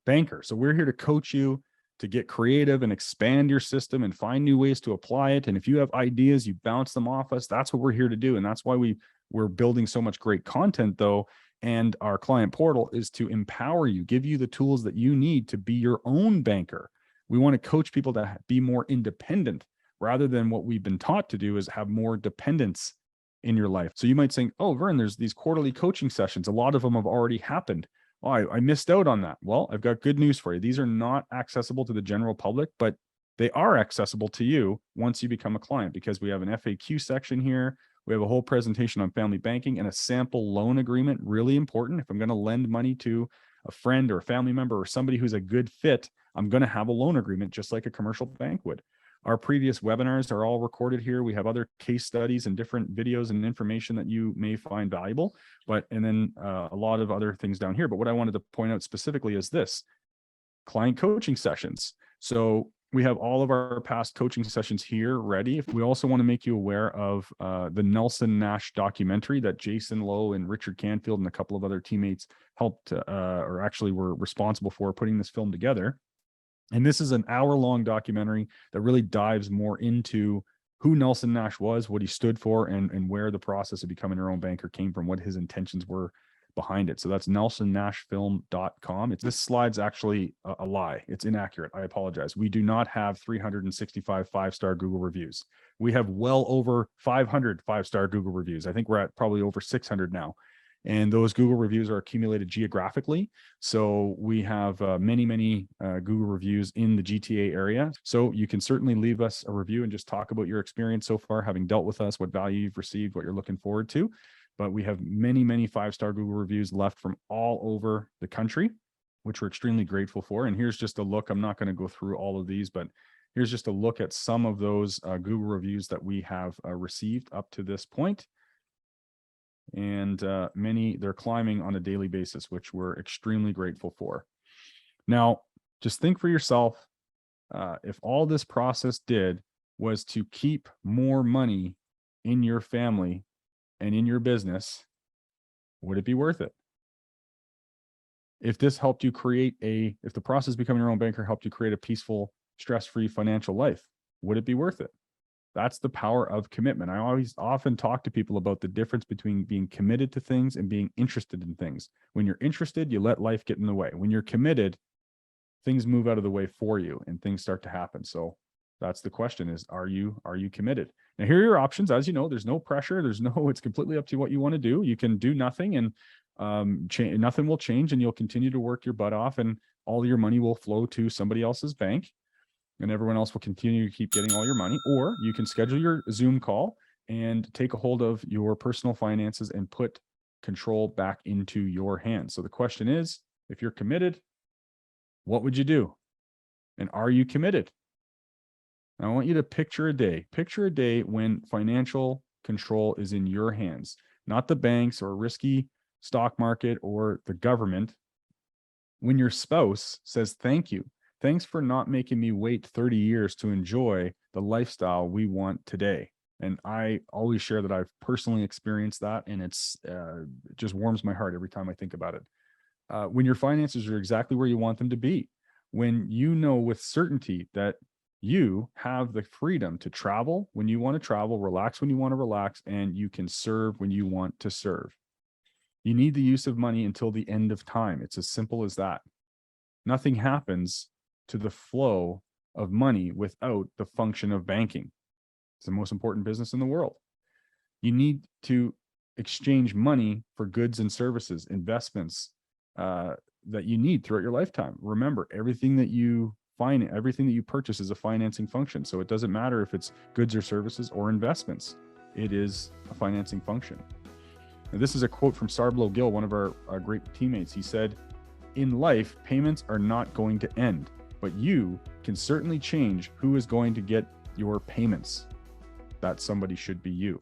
banker. So we're here to coach you to get creative and expand your system and find new ways to apply it. And if you have ideas, you bounce them off us. That's what we're here to do. And that's why we're building so much great content, though. And our client portal is to empower you, give you the tools that you need to be your own banker. We want to coach people to be more independent rather than what we've been taught to do is have more dependence in your life. So you might think, oh, Vern, there's these quarterly coaching sessions. A lot of them have already happened. Oh, I missed out on that. Well, I've got good news for you. These are not accessible to the general public, but they are accessible to you once you become a client, because we have an FAQ section here. We have a whole presentation on family banking and a sample loan agreement, really important. If I'm going to lend money to a friend or a family member or somebody who's a good fit, I'm going to have a loan agreement just like a commercial bank would. Our previous webinars are all recorded here. We have other case studies and different videos and information that you may find valuable, and then a lot of other things down here. But what I wanted to point out specifically is this: client coaching sessions. So We have all of our past coaching sessions here ready. We also want to make you aware of the Nelson Nash documentary that Jason Lowe and Richard Canfield and a couple of other teammates helped or actually were responsible for putting this film together. And this is an hour-long documentary that really dives more into who Nelson Nash was, what he stood for, and where the process of becoming your own banker came from, what his intentions were behind it. So that's nelsonnashfilm.com. This slide's actually a lie. It's inaccurate. I apologize. We do not have 365 five-star Google reviews. We have well over 500 five-star Google reviews. I think we're at probably over 600 now. And those Google reviews are accumulated geographically. So we have many Google reviews in the GTA area. So you can certainly leave us a review and just talk about your experience so far, having dealt with us, what value you've received, what you're looking forward to. But we have many five-star Google reviews left from all over the country, which we're extremely grateful for. And here's just a look. I'm not going to go through all of these, but here's just a look at some of those Google reviews that we have received up to this point. And they're climbing on a daily basis, which we're extremely grateful for. Now, just think for yourself, if all this process did was to keep more money in your family and in your business, would it be worth it? If this helped you create if the process of becoming your own banker helped you create a peaceful, stress-free financial life, would it be worth it? That's the power of commitment. I often talk to people about the difference between being committed to things and being interested in things. When you're interested, you let life get in the way. When you're committed, things move out of the way for you and things start to happen. So that's the question is, are you committed? Now, here are your options. As you know, there's no pressure. It's completely up to you what you want to do. You can do nothing and nothing will change, and you'll continue to work your butt off, and all your money will flow to somebody else's bank, and everyone else will continue to keep getting all your money. Or you can schedule your Zoom call and take a hold of your personal finances and put control back into your hands. So the question is, if you're committed, what would you do? And are you committed? I want you to picture a day when financial control is in your hands, not the banks or risky stock market or the government. When your spouse says, thank you, thanks for not making me wait 30 years to enjoy the lifestyle we want today. And I always share that I've personally experienced that, and it just warms my heart every time I think about it. When your finances are exactly where you want them to be, when you know with certainty that you have the freedom to travel when you want to travel, relax when you want to relax, and you can serve when you want to serve. You need the use of money until the end of time. It's as simple as that. Nothing happens to the flow of money without the function of banking. It's the most important business in the world. You need to exchange money for goods and services, investments that you need throughout your lifetime. Remember, everything that you purchase is a financing function. So it doesn't matter if it's goods or services or investments. It is a financing function. Now, this is a quote from Sarblow Gill, one of our great teammates. He said, in life, payments are not going to end, but you can certainly change who is going to get your payments. That somebody should be you.